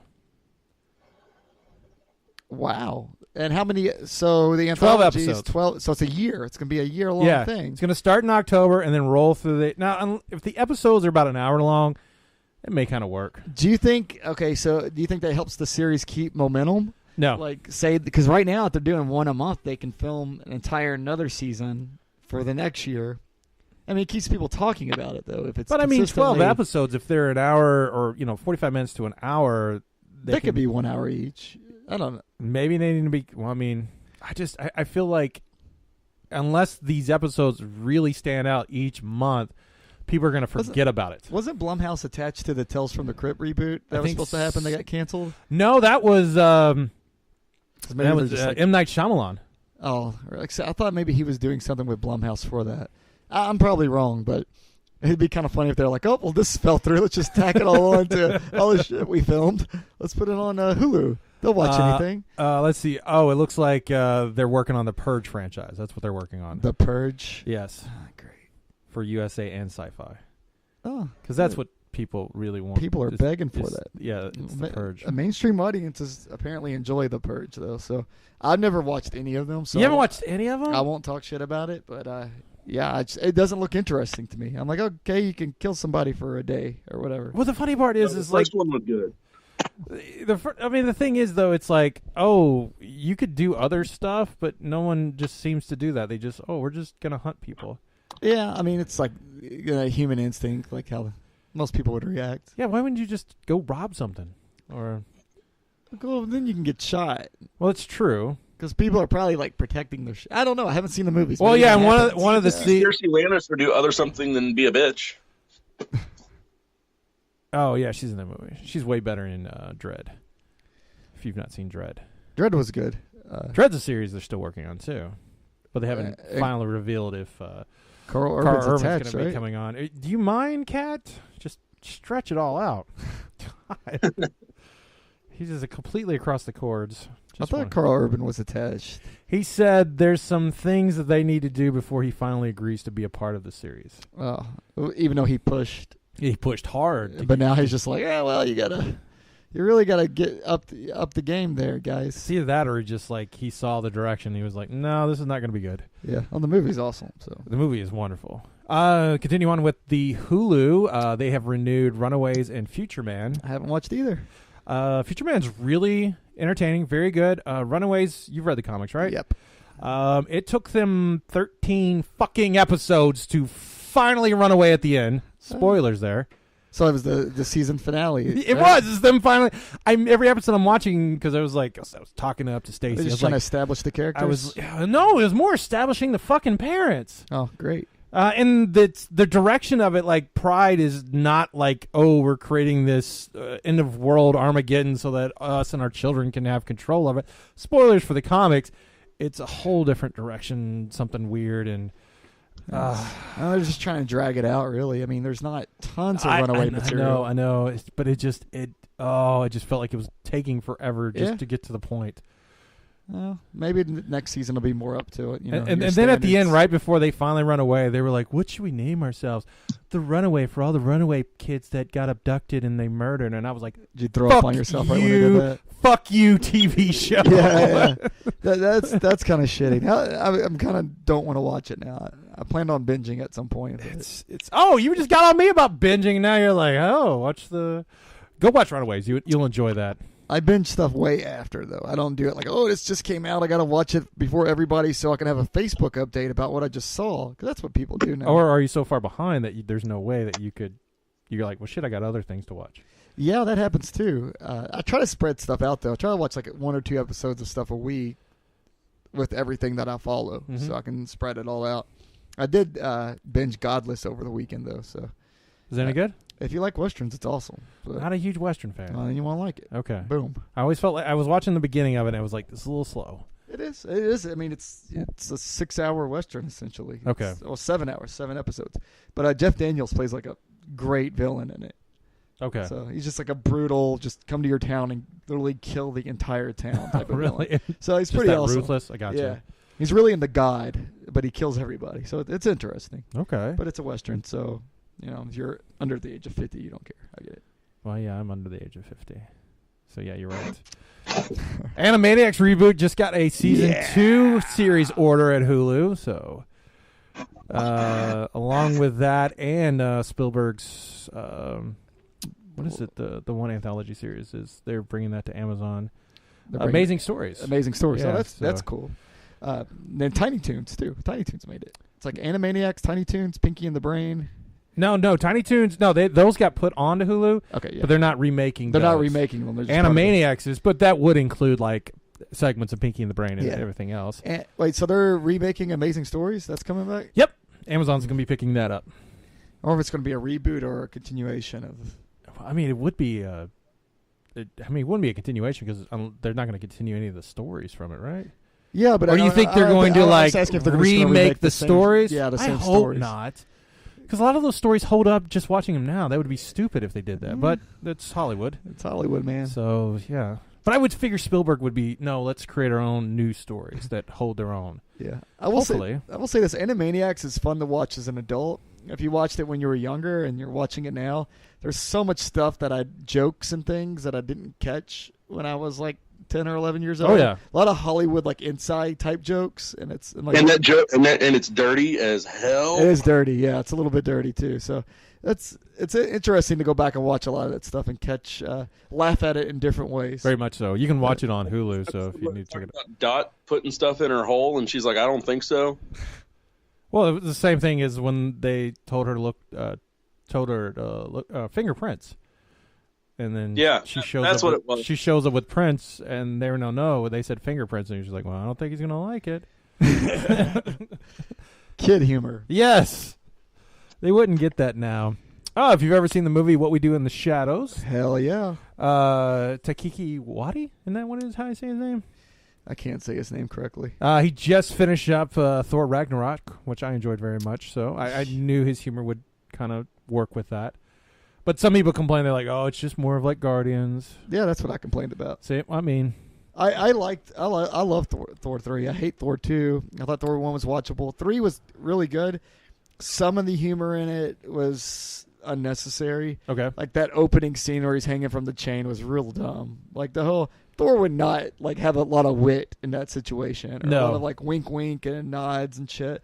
Wow. And how many? So the anthology 12 is 12. So it's a year. It's going to be a year-long thing. It's going to start in October and then roll through Now, if the episodes are about an hour long, it may kind of work. Do you think? Okay, so do you think that helps the series keep momentum? No. Like, say, because right now if they're doing one a month, they can film an entire another season for the next year. I mean, it keeps people talking about it though. If it's 12 episodes, if they're an hour or 45 minutes to an hour, they could be 1 hour each. I don't know. Maybe they need to be. Well, I mean, I feel like unless these episodes really stand out each month, people are going to forget about it. Wasn't Blumhouse attached to the Tales from the Crypt reboot that was supposed to happen? They got canceled. No, that was M. Night Shyamalan. Oh, I thought maybe he was doing something with Blumhouse for that. I'm probably wrong, but it'd be kind of funny if they're like, oh, well, this fell through. Let's just tack it all on to all the shit we filmed. Let's put it on Hulu. They'll watch anything. Let's see. Oh, it looks like they're working on the Purge franchise. That's what they're working on. The Purge? Yes. Great. For USA and Sci-Fi. Oh. Because that's what people really want. People are begging for that. Yeah, it's the Purge. A mainstream audiences apparently enjoy the Purge, though. So I've never watched any of them. So you haven't watched any of them? I won't talk shit about it, but it doesn't look interesting to me. I'm like, okay, you can kill somebody for a day or whatever. Well, the funny part is the first one looked good. The thing is, though, it's like, you could do other stuff, but no one just seems to do that. They just, we're just going to hunt people. Yeah, I mean, it's like human instinct, like how most people would react. Yeah, why wouldn't you just go rob something? Or then you can get shot. Well, it's true. Because people are probably like protecting their I don't know. I haven't seen the movies. Well, yeah, and one of the Cersei Lannister do other something than be a bitch. Oh, yeah, she's in that movie. She's way better in Dredd, if you've not seen Dredd. Dredd was good. Dredd's a series they're still working on, too. But they haven't finally revealed if Carl Urban's going to be coming on. Do you mind, Kat? Just stretch it all out. He's just completely across the cords. I thought Carl Urban was attached. He said there's some things that they need to do before he finally agrees to be a part of the series. Oh, even though he pushed. He pushed hard. But now he's just like, you really gotta get up the game there, guys. It's either that or just like he saw the direction. He was like, no, this is not going to be good. Yeah, well, the movie's awesome. So the movie is wonderful. Continue on with the Hulu. They have renewed Runaways and Future Man. I haven't watched either. Future Man's really entertaining, very good. Runaways, you've read the comics, right? Yep. It took them 13 fucking episodes to finally run away at the end. Spoilers there. So it was the season finale. It was. It's them finally. Every episode I'm watching because I was talking up to Stacey. They're just trying to establish the characters. No, it was more establishing the fucking parents. Oh, great. And the direction of it, like Pryde, is not like, oh, we're creating this end of world Armageddon so that us and our children can have control of it. Spoilers for the comics. It's a whole different direction, something weird, and they're just trying to drag it out. Really, I mean, there's not tons of runaway material. I know, but it just felt like it was taking forever just to get to the point. Well, maybe next season will be more up to it. And then at the end, right before they finally run away, they were like, "What should we name ourselves?" The Runaway, for all the runaway kids that got abducted and they murdered. And I was like, "Did you throw up on yourself right when you did that?" Fuck you, TV show. Yeah. That's kind of shitty. I'm kind of don't want to watch it now. I planned on binging at some point. It's you just got on me about binging. And now you're like, go watch Runaways. You'll enjoy that. I binge stuff way after, though. I don't do it like, this just came out. I got to watch it before everybody so I can have a Facebook update about what I just saw. Because that's what people do now. Or are you so far behind that there's no way that you're like, well, shit, I got other things to watch. Yeah, that happens, too. I try to spread stuff out, though. I try to watch like 1 or 2 episodes of stuff a week with everything that I follow so I can spread it all out. I did binge Godless over the weekend, though. So is that any good? If you like Westerns, it's awesome. But, not a huge Western fan. Then you won't like it. Okay. Boom. I always felt like I was watching the beginning of it and I was like, this is a little slow. It is. I mean, it's a 6-hour Western, essentially. Okay. 7 hours, 7 episodes. But Jeff Daniels plays like a great villain in it. Okay. So he's just like a brutal, just come to your town and literally kill the entire town type of really? villain. So he's just pretty that awesome. Ruthless? I got you. Yeah. He's really in The Guide, but he kills everybody. So it's interesting. Okay. But it's a Western, so... if you're under the age of 50, you don't care. I get it. Well, yeah, I'm under the age of 50. So, yeah, you're right. Animaniacs reboot just got a season 2 series order at Hulu. So, along with that and Spielberg's, what is it? The one anthology series they're bringing that to Amazon. Amazing Stories. Amazing Stories. Yeah, that's cool. Then Tiny Toons, too. Tiny Toons made it. It's like Animaniacs, Tiny Toons, Pinky and the Brain. No, Tiny Toons. No, those got put onto Hulu. Okay, yeah. But they're not remaking. They're not remaking them. They're just Animaniacs is, but that would include like segments of Pinky and the Brain and everything else. Wait, so they're remaking Amazing Stories? That's coming back? Yep, Amazon's gonna be picking that up. Or if it's gonna be a reboot or a continuation of. I mean, it would be. It wouldn't be a continuation because they're not going to continue any of the stories from it, right? Yeah, but or you think they're going to like remake the stories? Yeah, the same stories. I hope stories. not. Because a lot of those stories hold up just watching them now. That would be stupid if they did that. But that's Hollywood. It's Hollywood, man. So, yeah. But I would figure Spielberg would be, no, let's create our own new stories that hold their own. Yeah. I will say this. Animaniacs is fun to watch as an adult. If you watched it when you were younger and you're watching it now, there's so much stuff jokes and things that I didn't catch when I was like 10 or 11 years old. Oh yeah, a lot of Hollywood like inside type jokes, and it's and that joke and it's dirty as hell. It is dirty, yeah. It's a little bit dirty too. So it's interesting to go back and watch a lot of that stuff and laugh at it in different ways. Very much so. You can watch it on Hulu. So if you need to check it out. Dot putting stuff in her hole, and she's like, "I don't think so." Well, it was the same thing as when they told her to look fingerprints. And then she shows that's up what it was. was. She shows up with prints, and they were no. They said fingerprints, and she's like, "Well, I don't think he's gonna like it." Kid humor. Yes, they wouldn't get that now. Oh, if you've ever seen the movie What We Do in the Shadows, hell yeah. Takiki Wadi, isn't that what it is? How you say his name? I can't say his name correctly. He just finished up Thor Ragnarok, which I enjoyed very much. So I knew his humor would kind of work with that. But some people complain, they're like, "Oh, it's just more of like Guardians." Yeah, that's what I complained about. See, I mean, I love Thor 3. I hate Thor 2. I thought Thor 1 was watchable. 3 was really good. Some of the humor in it was unnecessary. Okay. Like that opening scene where he's hanging from the chain was real dumb. Like the whole Thor would not like have a lot of wit in that situation. Or a lot of like wink wink and nods and shit.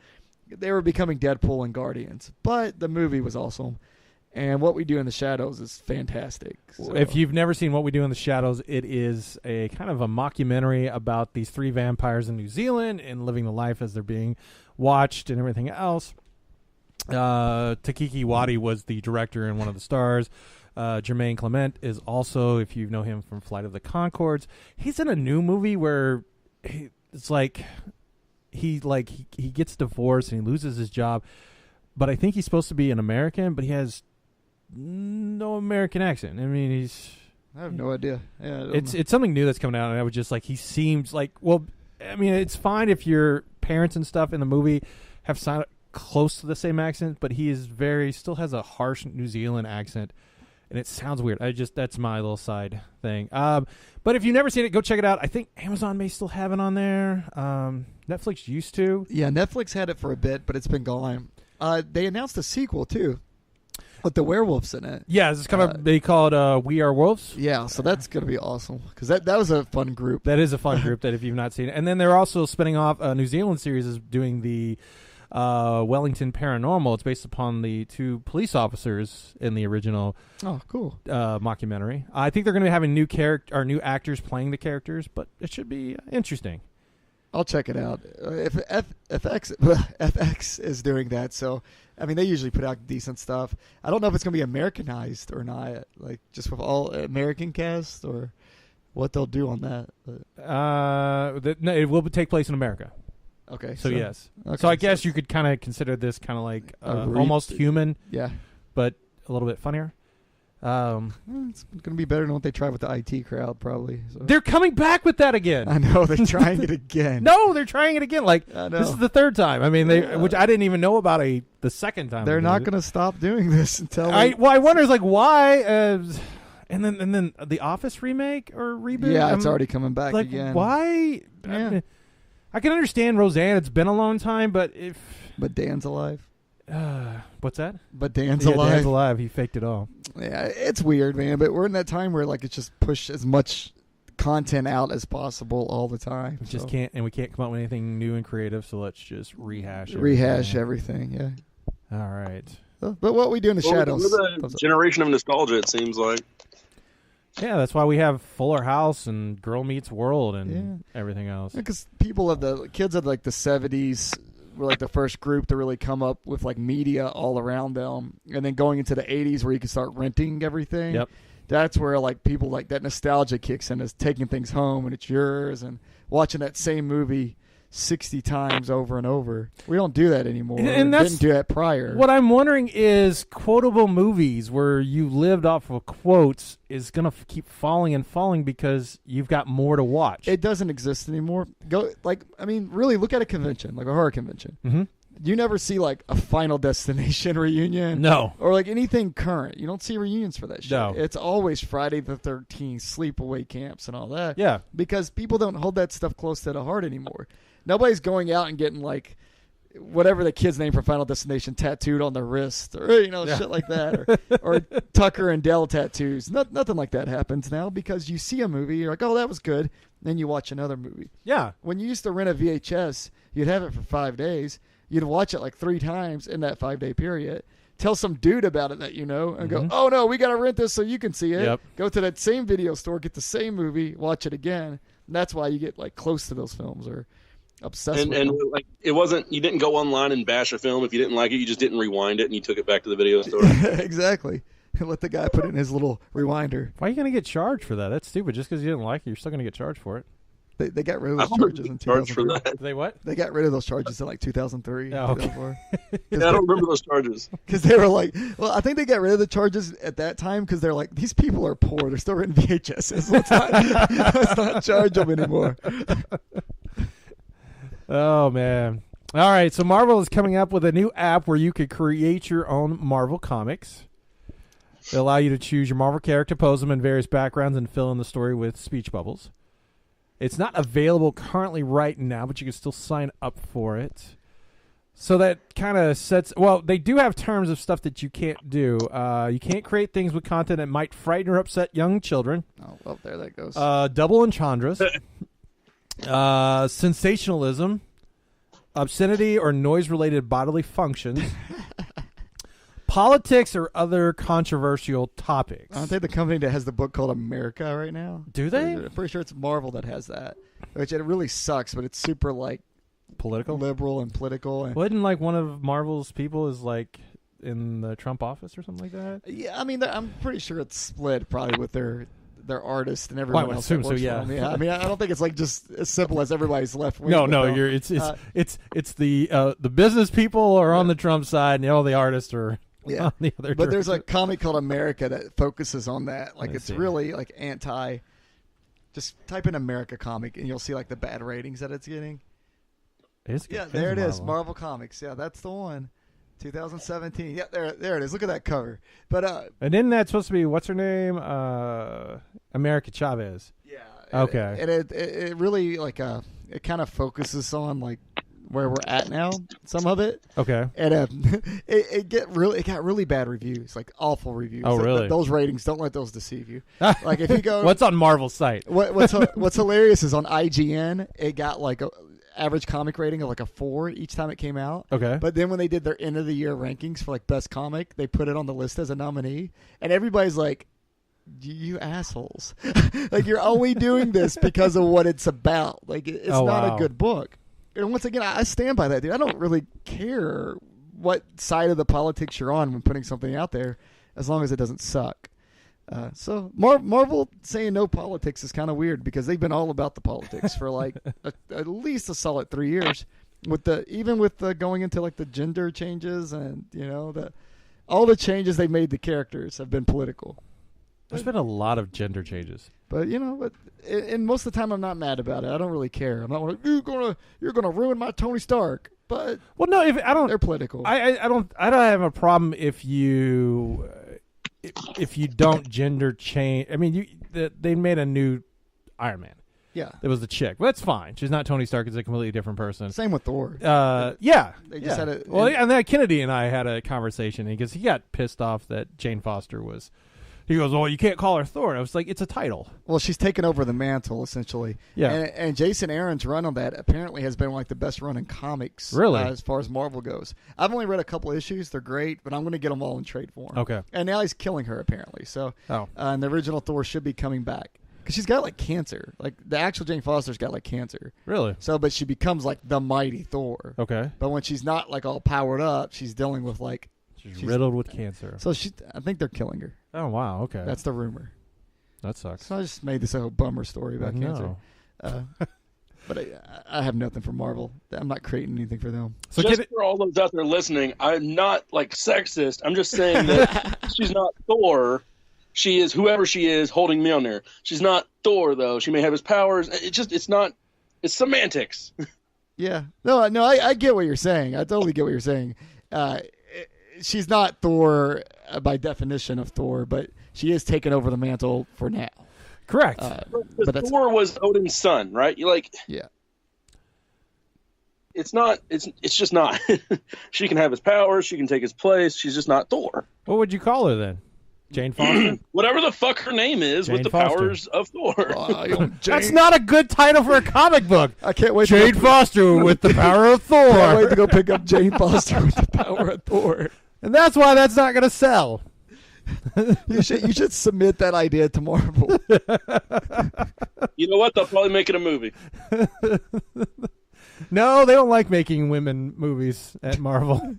they were becoming Deadpool and Guardians. But the movie was awesome. And What We Do in the Shadows is fantastic. So. If you've never seen What We Do in the Shadows, it is a kind of a mockumentary about these 3 vampires in New Zealand and living the life as they're being watched and everything else. Takiki Wadi was the director and one of the stars. Jermaine Clement is also, if you know him from Flight of the Conchords, he's in a new movie where it's like he gets divorced and he loses his job, but I think he's supposed to be an American, but he has no American accent. I mean, I have no idea. Yeah, it's something new that's coming out, and I was just like, he seems like, well, I mean, it's fine if your parents and stuff in the movie have sounded close to the same accent, but he is still has a harsh New Zealand accent, and it sounds weird. That's my little side thing. But if you've never seen it, go check it out. I think Amazon may still have it on there. Netflix used to. Yeah, Netflix had it for a bit, but it's been gone. They announced a sequel too, with the werewolves in it. Yeah, it's they call it We Are Wolves. Yeah, so that's gonna be awesome because that was a fun group. That is a fun group. That if you've not seen it, and then they're also spinning off a New Zealand series is doing the Wellington Paranormal. It's based upon the 2 police officers in the original. Oh, cool. Mockumentary. I think they're going to be having new actors playing the characters, but it should be interesting. I'll check it out. If FX is doing that, so I mean they usually put out decent stuff. I don't know if it's going to be Americanized or not, like just with all American cast or what they'll do on that. No, it will take place in America. Okay. So yes. Okay, so I guess you could kind of consider this kind of like almost human. Yeah. But a little bit funnier. It's going to be better than what they tried with the IT crowd, probably. So. They're coming back with that again. I know they're trying it again. No, they're trying it again. Like this is the 3rd time. I mean, which I didn't even know about the 2nd time. They're not going to stop doing this until. I wonder is like why. And then the Office remake or reboot. Yeah, it's already coming back like, again. Why? Yeah. I can understand Roseanne. It's been a long time, but But Dan's alive. What's that? But Dan's alive. Dan's alive. He faked it all. Yeah, it's weird, man. But we're in that time where like it's just push as much content out as possible all the time. We just can't, and we can't come up with anything new and creative. So let's just rehash everything. Yeah. All right. But What We Do in the Shadows. We're the generation of nostalgia. It seems like. Yeah, that's why we have Fuller House and Girl Meets World and everything else. Because kids of like the 70s were like the first group to really come up with like media all around them, and then going into the 80s where you can start renting everything. Yep. That's where like people like that nostalgia kicks in, is taking things home and it's yours and watching that same movie 60 times over and over. We don't do that anymore. And didn't do that prior. What I'm wondering is quotable movies where you lived off of quotes is going to keep falling and falling because you've got more to watch. It doesn't exist anymore. Really look at a convention, like a horror convention. Mm-hmm. You never see like a Final Destination reunion. No. Or like anything current. You don't see reunions for that shit. No. It's always Friday the 13th, sleepaway camps and all that. Yeah. Because people don't hold that stuff close to the heart anymore. Nobody's going out and getting like whatever the kid's name for Final Destination tattooed on their wrist or shit like that, or Tucker and Dell tattoos. Nothing like that happens now because you see a movie, you're like, oh, that was good, then you watch another movie. Yeah. When you used to rent a VHS, you'd have it for 5 days. You'd watch it like 3 times in that 5-day period. Tell some dude about it that you know and go, oh no, we got to rent this so you can see it. Yep. Go to that same video store, get the same movie, watch it again. And that's why you get like close to those films or obsessed with them. Like it wasn't, you didn't go online and bash a film if you didn't like it. You just didn't rewind it and you took it back to the video store. Exactly. Let the guy put it in his little rewinder. Why are you going to get charged for that? That's stupid. Just because you didn't like it, you're still going to get charged for it. They got rid of those charges in 2003. They what? They got rid of those charges in like 2003. Oh, okay. 2004. I don't remember those charges. Because they were like, well, I think they got rid of the charges at that time because they're like, these people are poor. They're still renting VHSs. Let's not charge them anymore. Oh, man. All right, so Marvel is coming up with a new app where you could create your own Marvel comics. It'll allow you to choose your Marvel character, pose them in various backgrounds, and fill in the story with speech bubbles. It's not available currently right now, but you can still sign up for it. So that kind of sets... Well, they do have terms of stuff that you can't do. You can't create things with content that might frighten or upset young children. Oh, well, there that goes. Double entendres. Sensationalism. obscenity or noise-related bodily functions, politics or other controversial topics. Aren't they the company that has the book called America right now? Do they? I'm pretty sure it's Marvel that has that, which it really sucks, but it's super like political, liberal and political. And wasn't like one of Marvel's people is like in the Trump office or something like that? yeah, I mean, I'm pretty sure it's split probably with their artists and everyone else. Assume so, yeah. I mean, I don't think it's like just as simple as everybody's left wing. No, it's the business people are on the Trump side and all the artists are on the other. But there's a comic called America that focuses on that. Like it's really like anti. Just type in America comic and you'll see like the bad ratings that it's getting. There it is, Marvel Comics. Yeah, that's the one. 2017. Yeah, there it is. Look at that cover. But and then that's supposed to be what's her name? America Chavez. Yeah. Okay. And it really like it kind of focuses on like where we're at now. Some of it. Okay. And it got really bad reviews, like awful reviews. Oh, really? Those ratings, don't let those deceive you. Like if you go, what's on Marvel's site? What's hilarious is on IGN, it got like a average comic rating of like a 4 each time it came out. Okay. But then when they did their end of the year rankings for like best comic, they put it on the list as a nominee, and everybody's like, "You assholes! Like you're only doing this because of what it's about. Like it's not a good book." And once again, I stand by that, dude. I don't really care what side of the politics you're on when putting something out there, as long as it doesn't suck. So Marvel saying no politics is kind of weird because they've been all about the politics for like at least a solid 3 years. With going into like the gender changes and all the changes they made to characters have been political. There's been a lot of gender changes. But and most of the time I'm not mad about it. I don't really care. I'm not like you're gonna ruin my Tony Stark. But no, they're political. I don't have a problem if you don't gender change. I mean, they made a new Iron Man. Yeah, it was the chick. Well, that's fine. She's not Tony Stark. It's a completely different person. Same with Thor. They just had it. Well, and then Kennedy and I had a conversation because he got pissed off that Jane Foster was. He goes, "Well, you can't call her Thor." I was like, "It's a title." Well, she's taken over the mantle essentially. Yeah. And Jason Aaron's run on that apparently has been like the best run in comics. Really, as far as Marvel goes. I've only read a couple issues. They're great, but I'm going to get them all in trade form. Okay. And now he's killing her apparently. So, and the original Thor should be coming back because she's got like cancer. Like the actual Jane Foster's got like cancer. Really? So, but she becomes like the mighty Thor. Okay. But when she's not like all powered up, she's dealing with like. She's riddled with cancer. So I think they're killing her. Oh, wow. Okay. That's the rumor. That sucks. So I just made this a whole bummer story about cancer. But I have nothing for Marvel. I'm not creating anything for them. So just for all those out there listening, I'm not like sexist. I'm just saying that she's not Thor. She is whoever she is holding me on there. She's not Thor, though. She may have his powers. It's semantics. Yeah. No, I get what you're saying. I totally get what you're saying. She's not Thor by definition of Thor, but she is taking over the mantle for now. Correct. But Thor was Odin's son, right? Yeah. It's not. It's just not. She can have his powers. She can take his place. She's just not Thor. What would you call her then? Jane Foster? Whatever the fuck her name is, Jane with the Foster. powers of Thor. That's not a good title for a comic book. I can't wait. Jane Foster with the power of Thor. Can't wait to go pick up Jane Foster with the power of Thor. And that's why that's not going to sell. You should submit that idea to Marvel. You know what? They'll probably make it a movie. No, they don't like making women movies at Marvel.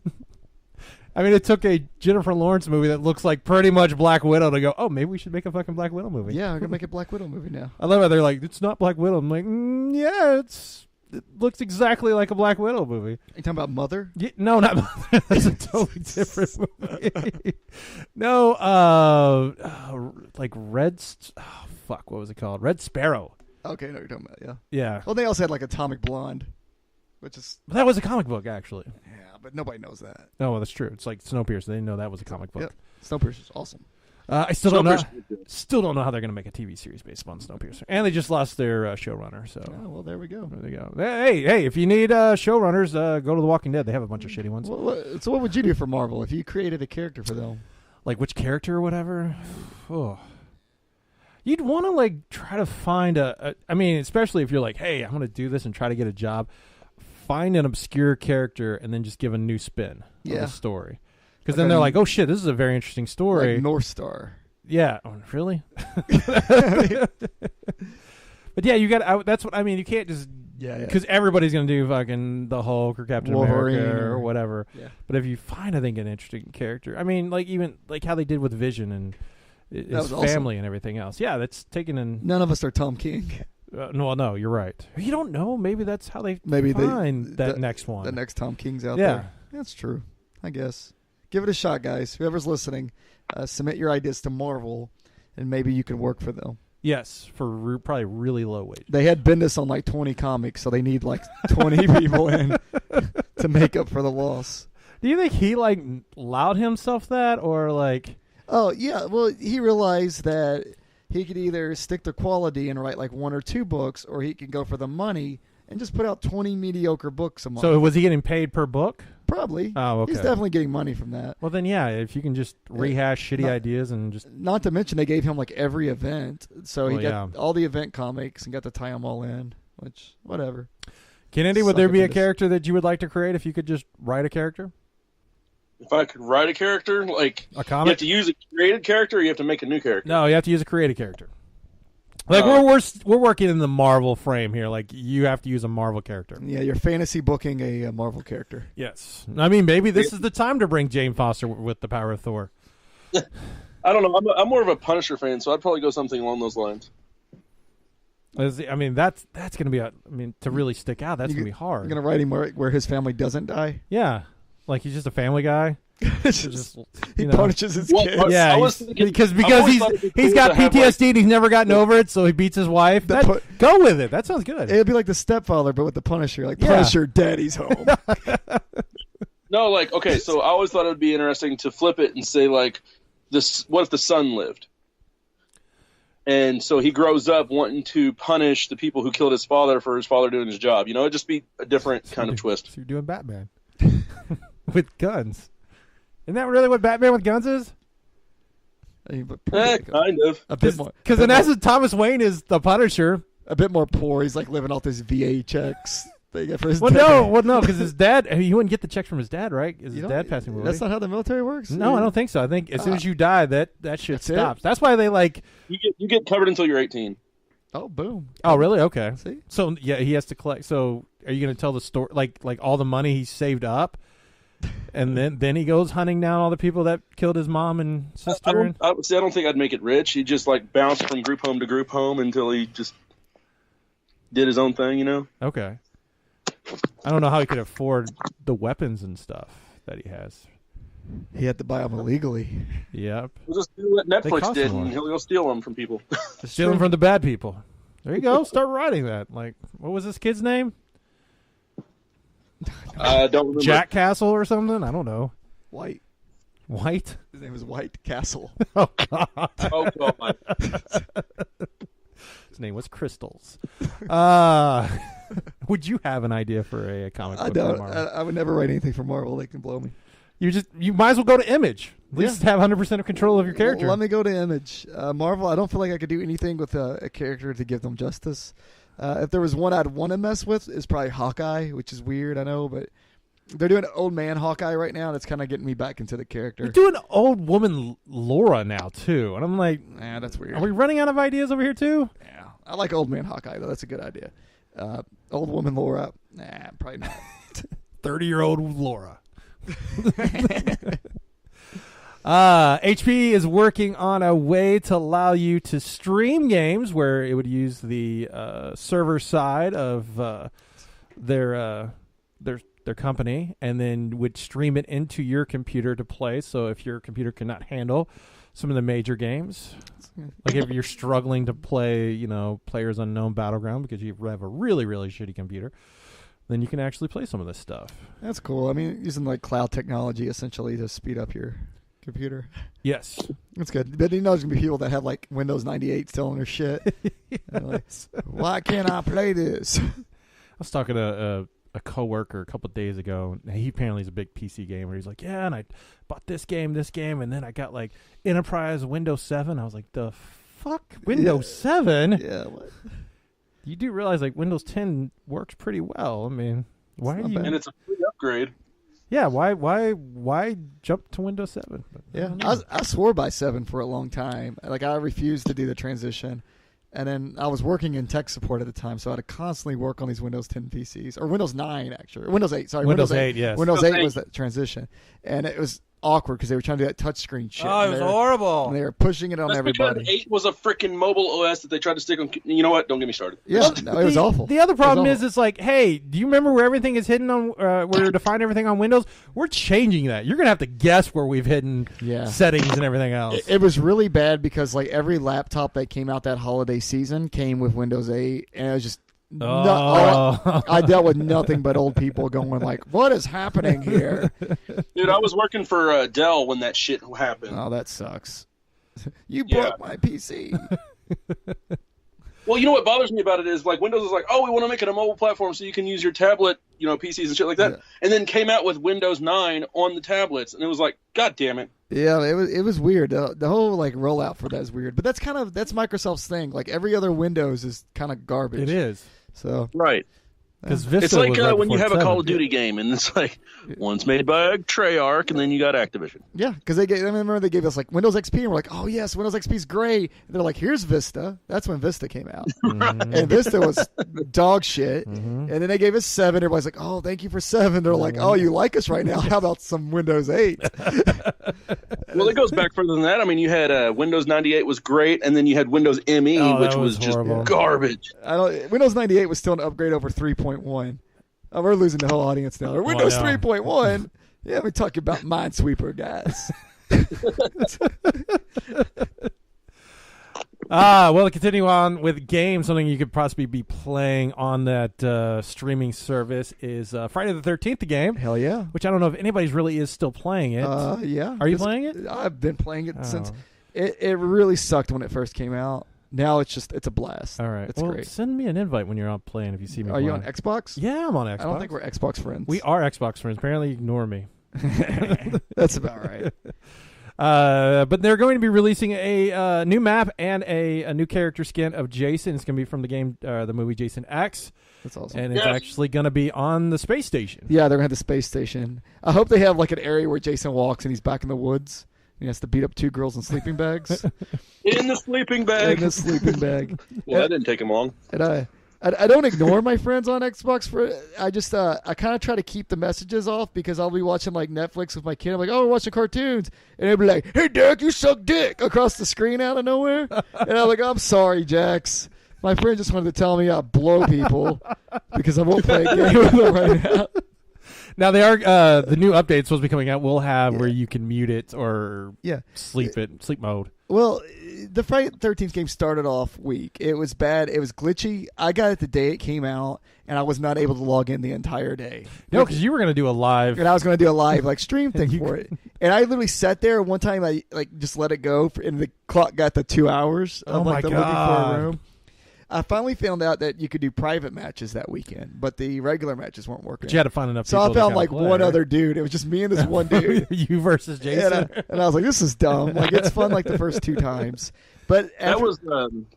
I mean, it took a Jennifer Lawrence movie that looks like pretty much Black Widow to go, oh, maybe we should make a fucking Black Widow movie. Yeah, we're going to make a Black Widow movie now. I love how they're like, it's not Black Widow. I'm like, yeah, it looks exactly like a Black Widow movie. Are you talking about Mother? Yeah, no, not Mother. That's a totally different movie. No, like what was it called? Red Sparrow. Okay, I know what you're talking about, yeah. Yeah. Well, they also had like Atomic Blonde, which is... That was a comic book, actually. Yeah, but nobody knows that. Oh, well, that's true. It's like Snowpiercer. They didn't know that was a comic book. Yep. Snowpiercer's awesome. I still don't know how they're going to make a TV series based on Snowpiercer. And they just lost their showrunner. So, oh, well, there we go. There you go. Hey, if you need showrunners, go to The Walking Dead. They have a bunch of shitty ones. So what would you do for Marvel if you created a character for them? Like which character or whatever? Oh. You'd want to like try to find I mean, especially if you're like, hey, I'm going to do this and try to get a job. find an obscure character and then just give a new spin of the story. Because then Okay. they're like, oh shit, this is a very interesting story. Like North Star. Yeah. Oh, really? But yeah, you got. That's what I mean. You can't just because everybody's gonna do fucking the Hulk or Captain Wolverine America or or whatever. Yeah. But if you find, I think, an interesting character, I mean, like even like how they did with Vision and his family and everything else. Yeah, that's taken in. None of us are Tom King. No, you're right. You don't know. Maybe that's how they find that next one. The next Tom King's out there. That's true. I guess. Give it a shot, guys. Whoever's listening, submit your ideas to Marvel, and maybe you can work for them. Yes, for probably really low wage. They had Bendis on like 20 comics, so they need like 20 people in to make up for the loss. Do you think he like allowed himself that, or like? Oh yeah, well he realized that he could either stick to quality and write like 1 or 2 books, or he could go for the money and just put out 20 mediocre books a month. So was he getting paid per book? Probably. Oh, okay. He's definitely getting money from that. Well, then, yeah, if you can just rehash shitty ideas and just... Not to mention they gave him like every event. So he got all the event comics and got to tie them all in, which, whatever. Kennedy, would there be a character that you would like to create if you could just write a character? If I could write a character, like... A comic? You have to use a created character or you have to make a new character? No, you have to use a created character. Like, we're working in the Marvel frame here. Like, you have to use a Marvel character. Yeah, you're fantasy booking a Marvel character. Yes. I mean, maybe this is the time to bring Jane Foster with the power of Thor. I don't know. I'm more of a Punisher fan, so I'd probably go something along those lines. I mean, that's going to be, to really stick out, that's going to be hard. You're going to write him where his family doesn't die? Yeah. Like, he's just a family guy. He punishes his kids. Yeah, because he's got PTSD and he's never gotten over it, so he beats his wife. Go with it. That sounds good. It'd be like the Stepfather, but with the Punisher. Like, Punisher, daddy's home. No, like, okay, so I always thought it would be interesting to flip it and say, like, this. What if the son lived? And so he grows up wanting to punish the people who killed his father for his father doing his job. You know, it'd just be a different kind of twist. So you're doing Batman. With guns. Isn't that really what Batman with guns is? Kind of. A bit more. Because in essence, Thomas Wayne is the Punisher. A bit more poor. He's like living off this VA checks they get for his dad. No, because his dad, he wouldn't get the checks from his dad, right? Is his dad passing away? That's not how the military works? No, I don't think so. I think as soon as you die, that shit stops. That's why they like... You get covered until you're 18. Oh, boom. Oh, really? Okay. See? So, yeah, he has to collect... So, are you going to tell the story, like all the money he saved up? And then he goes hunting down all the people that killed his mom and sister. I don't think I'd make it rich. He'd just like bounce from group home to group home until he just did his own thing, you know? Okay. I don't know how he could afford the weapons and stuff that he has. He had to buy them illegally. Yep. We'll just do what Netflix did, and he'll go steal them from people. Steal them from the bad people. There you go. Start writing that. Like, what was this kid's name? I don't remember. Jack Castle or something? I don't know. White. His name was White Castle. Oh, God. Oh, God. His name was Crystals. Would you have an idea for a comic book? I don't. I would never write anything for Marvel. They can blow me. You might as well go to Image. At least have 100% of control of your character. Well, let me go to Image. Marvel, I don't feel like I could do anything with a character to give them justice. If there was one I'd want to mess with, it's probably Hawkeye, which is weird, I know, but they're doing old man Hawkeye right now, and it's kind of getting me back into the character. They're doing old woman Laura now, too, and I'm like, that's weird. Are we running out of ideas over here, too? Yeah, I like old man Hawkeye, though. That's a good idea. Old woman Laura, probably not. 30-year-old Laura. HP is working on a way to allow you to stream games where it would use the server side of their company, and then would stream it into your computer to play. So if your computer cannot handle some of the major games, like if you're struggling to play, Players Unknown Battleground because you have a really, really shitty computer, then you can actually play some of this stuff. That's cool. I mean, using like cloud technology essentially to speed up your computer. Yes. That's good. But there's going to be people that have like Windows 98 still on their shit. Yes. Like, why can't I play this? I was talking to a coworker a couple of days ago. He apparently is a big PC gamer. He's like, yeah, and I bought this game, and then I got like Enterprise Windows 7. I was like, the fuck? Windows 7? Yeah, what? You do realize like Windows 10 works pretty well. I mean, Why are not you? bad. And it's a free upgrade. Yeah, why jump to Windows 7? Yeah, I swore by 7 for a long time. Like, I refused to do the transition. And then I was working in tech support at the time, so I had to constantly work on these Windows 10 PCs. Or Windows 9, actually. Or Windows 8, sorry. Windows 8, yes. Windows 8 was that transition. And it was awkward because they were trying to do that touchscreen shit. Oh, it was horrible. And they were pushing it on That's everybody. because 8 was a freaking mobile OS that they tried to stick on. You know what? Don't get me started. Yeah, no, it was awful. The other problem It is was it's like, hey, do you remember where everything is hidden on, where you define everything on Windows? We're changing that. You're going to have to guess where we've hidden settings and everything else. It was really bad because like every laptop that came out that holiday season came with Windows 8, and it was just I dealt with nothing but old people going like, "What is happening here?" Dude, I was working for Dell when that shit happened. Oh, that sucks. You broke my PC. Well, you know what bothers me about it is like Windows is like, oh, we want to make it a mobile platform so you can use your tablet, PCs and shit like that, and then came out with Windows 9 on the tablets, and it was like, God damn it. Yeah, it was weird. The whole like rollout for that is weird, but that's Microsoft's thing. Like every other Windows is kind of garbage. It is. So right. Because it's like when you have a Call of Duty game, and it's like one's made by Treyarch, and then you got Activision. Yeah, because I remember they gave us like Windows XP, and we're like, oh yes, Windows XP is great. And they're like, here's Vista. That's when Vista came out, and Vista was dog shit. And then they gave us 7. Everybody's like, oh, thank you for 7. They're like, oh, you like us right now? How about some Windows 8? Well, it goes back further than that. I mean, you had Windows 98 was great, and then you had Windows ME, which was just garbage. Windows 98 was still an upgrade over 3.1. Oh, we're losing the whole audience now. Windows 3.1. Yeah, we're talking about Minesweeper, guys. Well, to continue on with games, something you could possibly be playing on that streaming service is Friday the 13th, the game. Hell yeah. Which I don't know if anybody's really is still playing it. Yeah. Are you playing it? I've been playing it since. It really sucked when it first came out. Now it's a blast. All right. It's great. Send me an invite when you're out playing if you see me Are playing. you on Xbox? Yeah, I'm on Xbox. I don't think we're Xbox friends. We are Xbox friends. Apparently, ignore me. That's about right. But they're going to be releasing a new map and a new character skin of Jason. It's going to be from the game, the movie Jason X. That's awesome. And it's actually going to be on the space station. Yeah, they're going to have the space station. I hope they have like an area where Jason walks and he's back in the woods. He has to beat up 2 girls in sleeping bags. In the sleeping bag. In the sleeping bag. Well, that didn't take him long. And I don't ignore my friends on Xbox. I just I kind of try to keep the messages off because I'll be watching like Netflix with my kid. I'm like, oh, we're watching cartoons, and they'll be like, hey, Derek, you suck dick across the screen out of nowhere. And I'm like, I'm sorry, Jax. My friend just wanted to tell me I blow people because I won't play a game with them right now. Now they are the new update supposed to be coming out. Will have where you can mute it or sleep mode. Well, the Friday the 13th game started off weak. It was bad. It was glitchy. I got it the day it came out, and I was not able to log in the entire day. No, because you were going to do a live. And I was going to do a live stream thing for it. And I literally sat there one time. I just let it go, and the clock got to 2 hours. Oh my God! Looking for a room. I finally found out that you could do private matches that weekend, but the regular matches weren't working. But you had to find enough so people I found to like play, one right? other dude. It was just me and this one dude. You versus Jason. And I was like, this is dumb. Like, it's fun like the first 2 times. But that was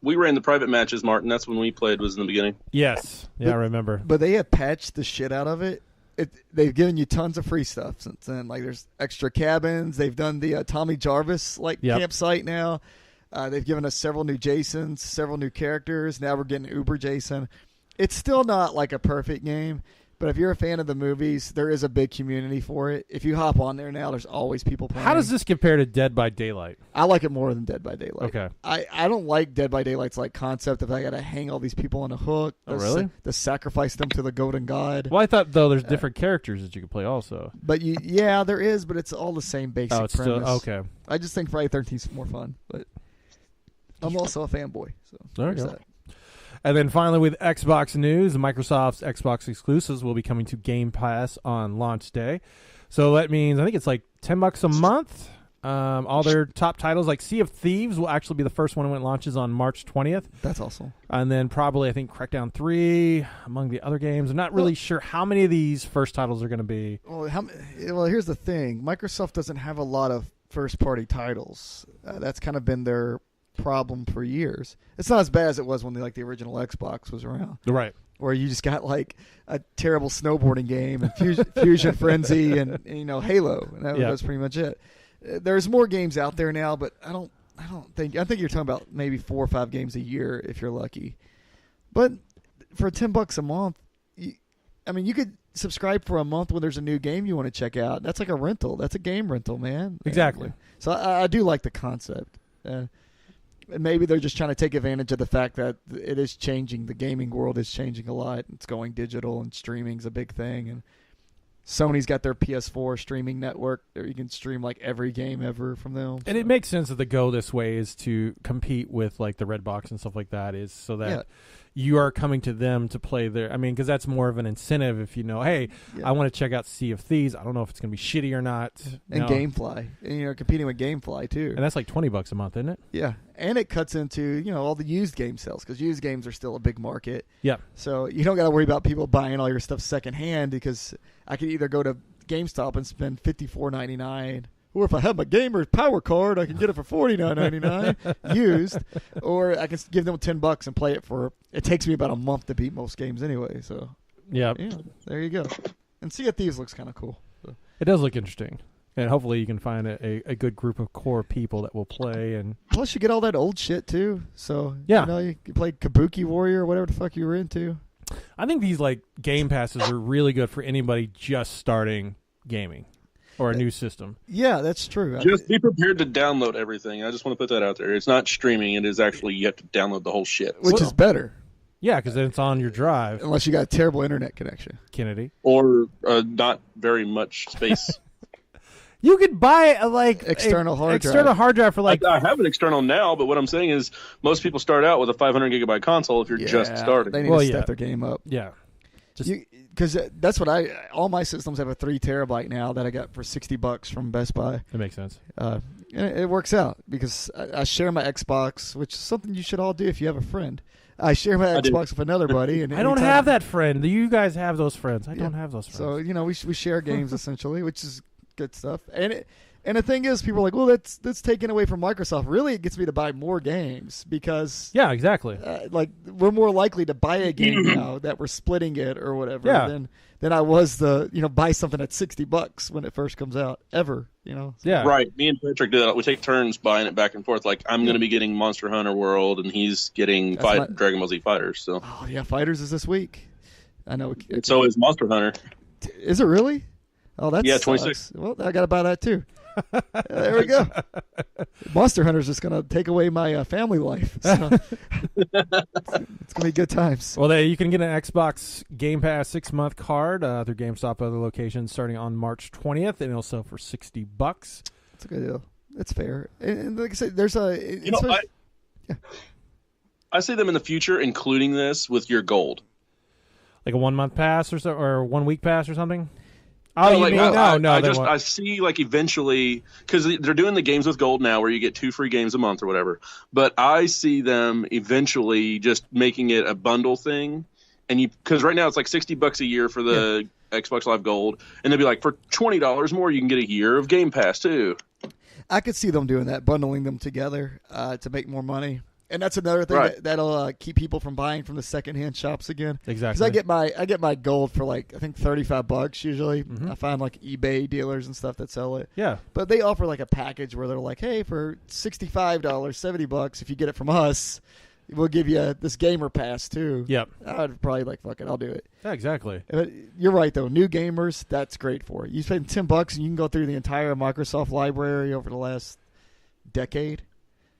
we ran the private matches, Martin. That's when we played, was in the beginning. Yes. Yeah, I remember. But they have patched the shit out of it. They've given you tons of free stuff since then. Like, there's extra cabins. They've done the Tommy Jarvis campsite now. They've given us several new Jasons, several new characters. Now we're getting Uber Jason. It's still not like a perfect game, but if you're a fan of the movies, there is a big community for it. If you hop on there now, there's always people playing. How does this compare to Dead by Daylight? I like it more than Dead by Daylight. Okay. I don't like Dead by Daylight's like concept of I got to hang all these people on a hook. Oh, really? To sacrifice them to the golden god. Well, I thought, though, there's different characters that you could play also. But there is, but it's all the same basic premise. Still, okay. I just think Friday 13th is more fun, but I'm also a fanboy. So there you go. That. And then finally with Xbox news, Microsoft's Xbox exclusives will be coming to Game Pass on launch day. So that means I think it's like $10 a month. All their top titles like Sea of Thieves will actually be the first one when it launches on March 20th. That's awesome. And then probably I think Crackdown 3 among the other games. I'm not really sure how many of these first titles are going to be. Well, here's the thing. Microsoft doesn't have a lot of first-party titles. That's kind of been their problem for years. It's not as bad as it was when the original Xbox was around. Right. where you just got like a terrible snowboarding game and Fusion Frenzy and Halo. And that was pretty much it. There's more games out there now, but I think you're talking about maybe 4 or 5 games a year if you're lucky. But for $10 a month, you could subscribe for a month when there's a new game you want to check out. That's like a rental. That's a game rental, man. Exactly. So I do like the concept. And maybe they're just trying to take advantage of the fact that it is changing. The gaming world is changing a lot. It's going digital, and streaming's a big thing. And Sony's got their PS4 streaming network. You can stream like every game ever from them. And it makes sense that the go this way is to compete with like the Redbox and stuff like that, is so that you are coming to them to play their. I mean, because that's more of an incentive if you know, hey, I want to check out Sea of Thieves. I don't know if it's going to be shitty or not. And GameFly, and competing with GameFly too. And that's like $20 a month, isn't it? Yeah, and it cuts into all the used game sales, because used games are still a big market. Yeah. So you don't got to worry about people buying all your stuff secondhand, because I could either go to GameStop and spend $54.99. Or if I have my gamer's power card, I can get it for $49.99 used. Or I can give them $10 and play it for. It takes me about a month to beat most games anyway. So yeah, there you go. And Sea of Thieves looks kind of cool. So. It does look interesting, and hopefully you can find a good group of core people that will play. And plus, you get all that old shit too. So you play Kabuki Warrior or whatever the fuck you were into. I think these like game passes are really good for anybody just starting gaming. Or a new system. Yeah, that's true. Just be prepared to download everything. I just want to put that out there. It's not streaming. It is actually, you have to download the whole shit. Which is better. Yeah, because then it's on your drive. Unless you got a terrible internet connection. Kennedy. Or not very much space. You could buy external hard drive for like. I have an external now, but what I'm saying is most people start out with a 500 gigabyte console if you're just starting. They need to step their game up. Yeah. Because that's what all my systems have a 3 terabyte now that I got for $60 from Best Buy. That makes sense. It works out because I share my Xbox, which is something you should all do if you have a friend. I share my Xbox with another buddy. And I don't have that friend. You guys have those friends. I don't have those friends. So we share games essentially, which is good stuff. And the thing is, people are like, well, that's taken away from Microsoft. Really, it gets me to buy more games because... Yeah, exactly. We're more likely to buy a game now that we're splitting it or whatever than I was buy something at $60 when it first comes out, ever, So. Yeah. Right. Me and Patrick do that. We take turns buying it back and forth. Like, I'm going to be getting Monster Hunter World, and he's getting Dragon Ball Z Fighters. So. Oh, yeah, Fighters is this week. I know. And so is Monster Hunter. Is it really? Oh, that's 26. Well, I got to buy that too. There we go. Monster Hunter's just gonna take away my family life. So. It's gonna be good times. Well, you can get an Xbox Game Pass 6-month card through GameStop other locations starting on March 20th, and it'll sell for $60. That's a good deal. That's fair. And like I said, there's a. I see them in the future including this with your gold, like a 1-month pass or 1 week pass or something. Oh, you mean I see like eventually, because they're doing the games with gold now where you get 2 free games a month or whatever. But I see them eventually just making it a bundle thing, and because right now it's like $60 a year for the Xbox Live Gold, and they'll be like, for $20 more you can get a year of Game Pass too. I could see them doing that, bundling them together to make more money. And that's another thing that'll keep people from buying from the secondhand shops again. Exactly. Because I get my gold for like I think $35 usually. Mm-hmm. I find like eBay dealers and stuff that sell it. Yeah. But they offer like a package where they're like, hey, for $65, $70, if you get it from us, we'll give you this gamer pass too. Yep. I'd probably like, fuck it, I'll do it. Yeah, exactly. But you're right though. New gamers, that's great for it. You spend $10 and you can go through the entire Microsoft library over the last decade.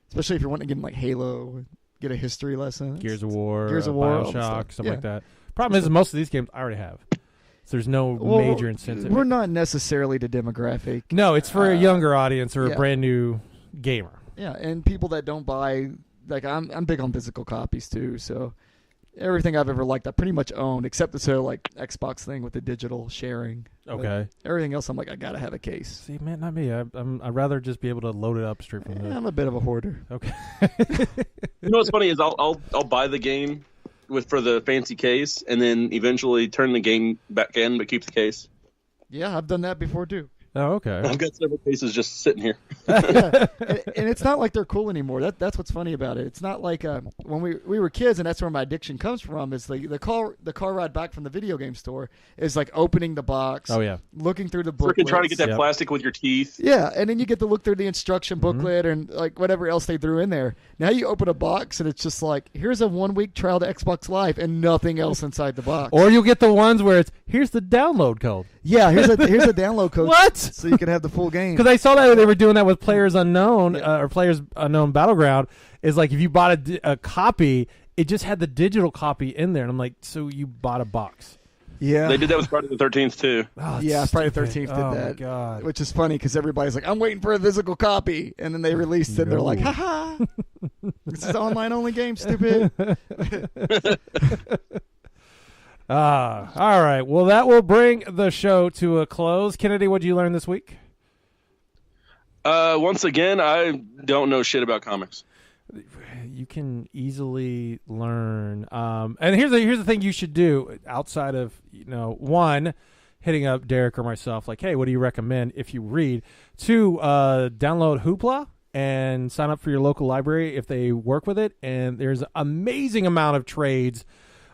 Especially if you're wanting to get in like Halo, get a history lesson. Gears of War, BioShock, something like that. Problem is, most of these games I already have. So there's no major incentive. We're not necessarily the demographic. No, it's for a younger audience or a brand new gamer. Yeah, and people that don't buy, like I'm big on physical copies too, so everything I've ever liked I pretty much owned, except this whole like Xbox thing with the digital sharing. Okay. But everything else, I'm like, I gotta have a case. See, man, not me. I'd rather just be able to load it up straight from there. I'm a bit of a hoarder. Okay. You know what's funny is I'll buy the game for the fancy case, and then eventually turn the game back in, but keep the case. Yeah, I've done that before too. Oh, okay. I've got several cases just sitting here. Yeah. And it's not like they're cool anymore. That's what's funny about it. It's not like when we were kids, and that's where my addiction comes from. Is the car ride back from the video game store is like opening the box. Oh yeah, looking through the book. Freaking trying to get that plastic with your teeth. Yeah, and then you get to look through the instruction booklet and like whatever else they threw in there. Now you open a box and it's just like, here's a 1-week trial to Xbox Live and nothing else inside the box. Or you'll get the ones where it's here's the download code. Yeah, here's a download code. What? So you can have the full game. Because I saw that they were doing that with Players Unknown or Players Unknown Battleground. Is like if you bought a copy, it just had the digital copy in there, and I'm like, so you bought a box? Yeah, they did that with Friday the 13th too. Oh, yeah, Friday the 13th did that. Oh my god! Which is funny because everybody's like, I'm waiting for a physical copy, and then they released it. And they're like, haha, this is an online only game, stupid. All right. Well, that will bring the show to a close. Kennedy, what did you learn this week? Once again, I don't know shit about comics. You can easily learn. And here's the thing you should do outside of, one, hitting up Derek or myself, like, hey, what do you recommend if you read? Two, download Hoopla and sign up for your local library if they work with it. And there's an amazing amount of trades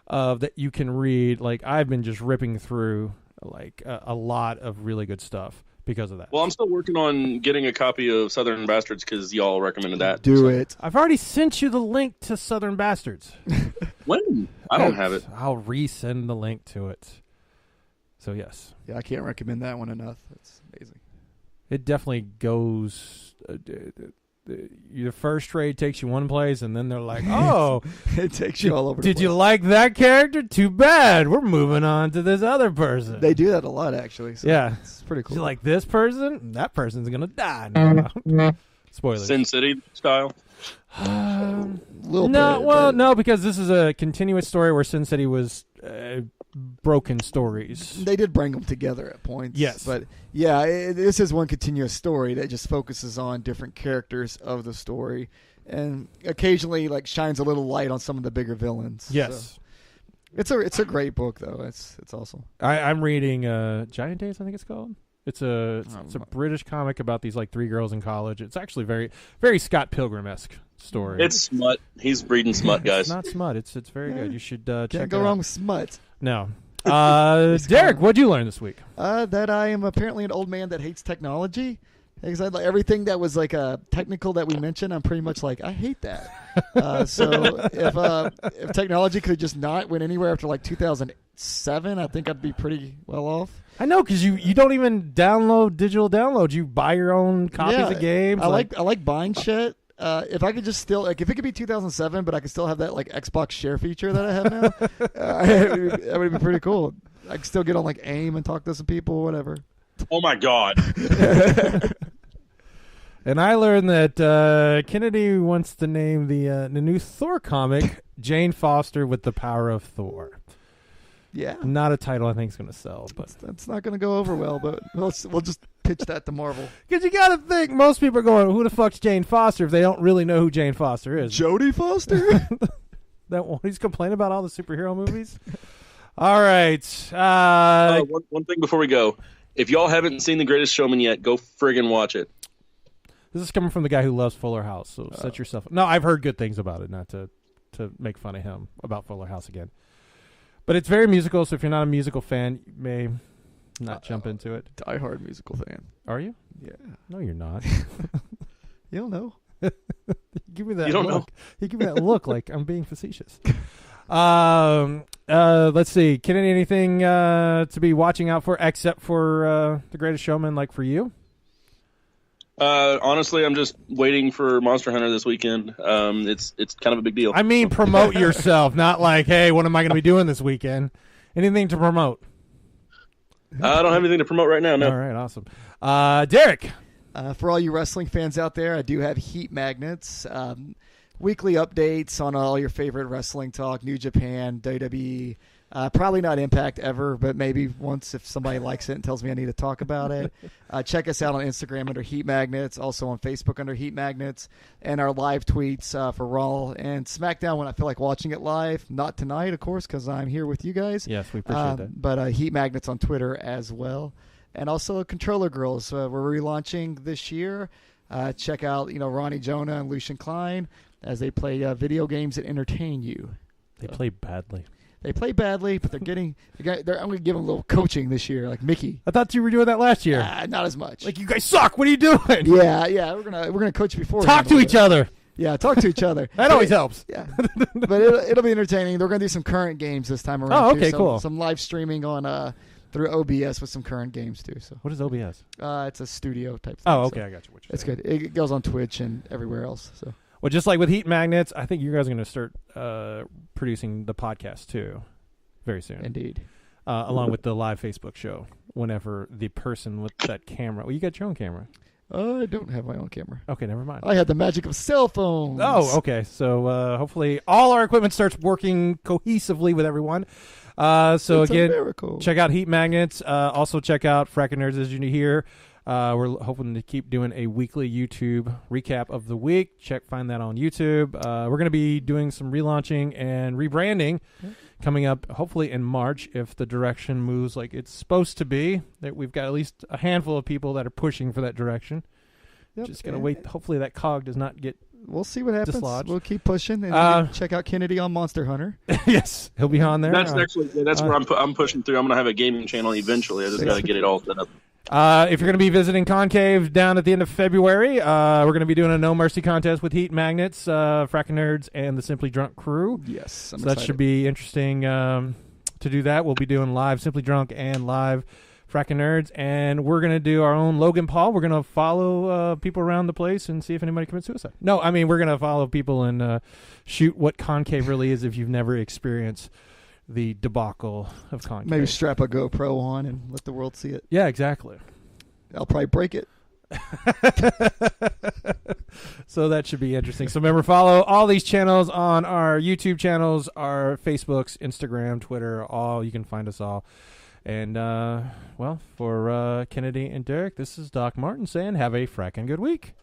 that you can read. Like, I've been just ripping through like a lot of really good stuff because of that. Well, I'm still working on getting a copy of Southern Bastards because y'all recommended that. Do it. I've already sent you the link to Southern Bastards. When? I don't have it. I'll resend the link to it. So, yes. Yeah, I can't recommend that one enough. It's amazing. It definitely goes... the first trade takes you one place, and then they're like, oh... it takes you all over the Did place. you like that character? Too bad. We're moving on to this other person. They do that a lot, actually. So yeah. It's pretty cool. You like this person? That person's going to die now. Spoilers. Sin City style? No, because this is a continuous story where Sin City was broken stories. They did bring them together at points. Yes. But, yeah, this is one continuous story that just focuses on different characters of the story and occasionally like shines a little light on some of the bigger villains. Yes. So it's a great book, though. It's awesome. I'm reading Giant Days, I think it's called. It's a British comic about these like 3 girls in college. It's actually very, very Scott Pilgrim-esque story. It's smut. He's breeding smut, guys. It's not smut. It's very good. You should check it out. Can't go wrong with smut. No. Derek, what'd you learn this week? That I am apparently an old man that hates technology. Because everything that was like technical that we mentioned, I'm pretty much like, I hate that. So if technology could just not went anywhere after like 2007, I think I'd be pretty well off. I know, because you don't even download digital downloads. You buy your own copies of games. I like buying shit. If I could just still like, if it could be 2007, but I could still have that like Xbox share feature that I have now, that would be pretty cool. I could still get on like AIM and talk to some people, whatever. Oh my god. And I learned that Kennedy wants to name the new Thor comic Jane Foster with the Power of Thor. Yeah. Not a title I think is going to sell, but that's not going to go over well, but we'll just pitch that to Marvel. Because you got to think, most people are going, who the fuck's Jane Foster if they don't really know who Jane Foster is? Jodie Foster? That one, he's complaining about all the superhero movies? All right. One thing before we go. If y'all haven't seen The Greatest Showman yet, go friggin' watch it. This is coming from the guy who loves Fuller House, so set yourself... No, I've heard good things about it, not to make fun of him about Fuller House again. But it's very musical, so if you're not a musical fan, you may not jump into it. Die-hard musical fan. Are you? Yeah. No, you're not. You don't know. Give me that You don't look. know. You give me that look like I'm being facetious. Let's see. Kennedy, anything to be watching out for except for The Greatest Showman, like for you? Honestly, I'm just waiting for Monster Hunter this weekend. It's kind of a big deal. I mean, promote yourself, not like, hey, what am I going to be doing this weekend? Anything to promote? I don't have anything to promote right now, no. All right, awesome. Derek. For all you wrestling fans out there, I do have Heat Magnets. Weekly updates on all your favorite wrestling talk, New Japan, WWE. Probably not Impact ever, but maybe once if somebody likes it and tells me I need to talk about it. Check us out on Instagram under Heat Magnets, also on Facebook under Heat Magnets, and our live tweets for Raw and SmackDown when I feel like watching it live. Not tonight, of course, because I'm here with you guys. Yes, we appreciate that. But Heat Magnets on Twitter as well. And also Controller Girls. We're relaunching this year. Check out, Ronnie Jonah and Lucian Klein as they play video games that entertain you. They play badly. They play badly, but I'm going to give them a little coaching this year, like Mickey. I thought you were doing that last year. Not as much. Like, you guys suck. What are you doing? Yeah. We're gonna coach before. Talk to each other. Yeah, talk to each other. That always helps. Yeah, but it'll be entertaining. We're gonna do some current games this time around. Oh, okay, too. cool. Some live streaming on through OBS with some current games too. So What is OBS? it's a studio type thing. Oh, okay, I got you. It's good. It goes on Twitch and everywhere else. So Well, just like with Heat Magnets, I think you guys are going to start producing the podcast too, very soon. Indeed. Along with the live Facebook show, whenever the person with that camera. Well, you got your own camera. I don't have my own camera. Okay, never mind. I had the magic of cell phones. Oh, okay. So hopefully all our equipment starts working cohesively with everyone. So It's again, a miracle. check out Heat Magnets. Also check out Frackin' Nerds as you hear. We're hoping to keep doing a weekly YouTube recap of the week. Find that on YouTube. We're going to be doing some relaunching and rebranding coming up hopefully in March if the direction moves like it's supposed to be. That we've got at least a handful of people that are pushing for that direction. Yep. Just going to wait. Hopefully that cog does not get We'll see what happens. dislodged. We'll keep pushing. And check out Kennedy on Monster Hunter. Yes, he'll be on there. That's next week. Yeah, that's where I'm pushing through. I'm going to have a gaming channel eventually. I just got to get it all set up. If you're going to be visiting Concave down at the end of February, we're going to be doing a No Mercy contest with Heat Magnets, Frackin' Nerds, and the Simply Drunk crew. Yes, so that should be interesting to do that. We'll be doing live Simply Drunk and live Frackin' Nerds, and we're going to do our own Logan Paul. We're going to follow people around the place and see if anybody commits suicide. No, I mean, we're going to follow people and shoot what Concave really is if you've never experienced the debacle of Concave. Maybe strap a GoPro on and let the world see it. Yeah, exactly. I'll probably break it. So that should be interesting. So remember, follow all these channels on our YouTube channels, our Facebooks, Instagram, Twitter, all. You can find us all. And, well, for Kennedy and Derek, this is Doc Martin saying have a frackin' good week.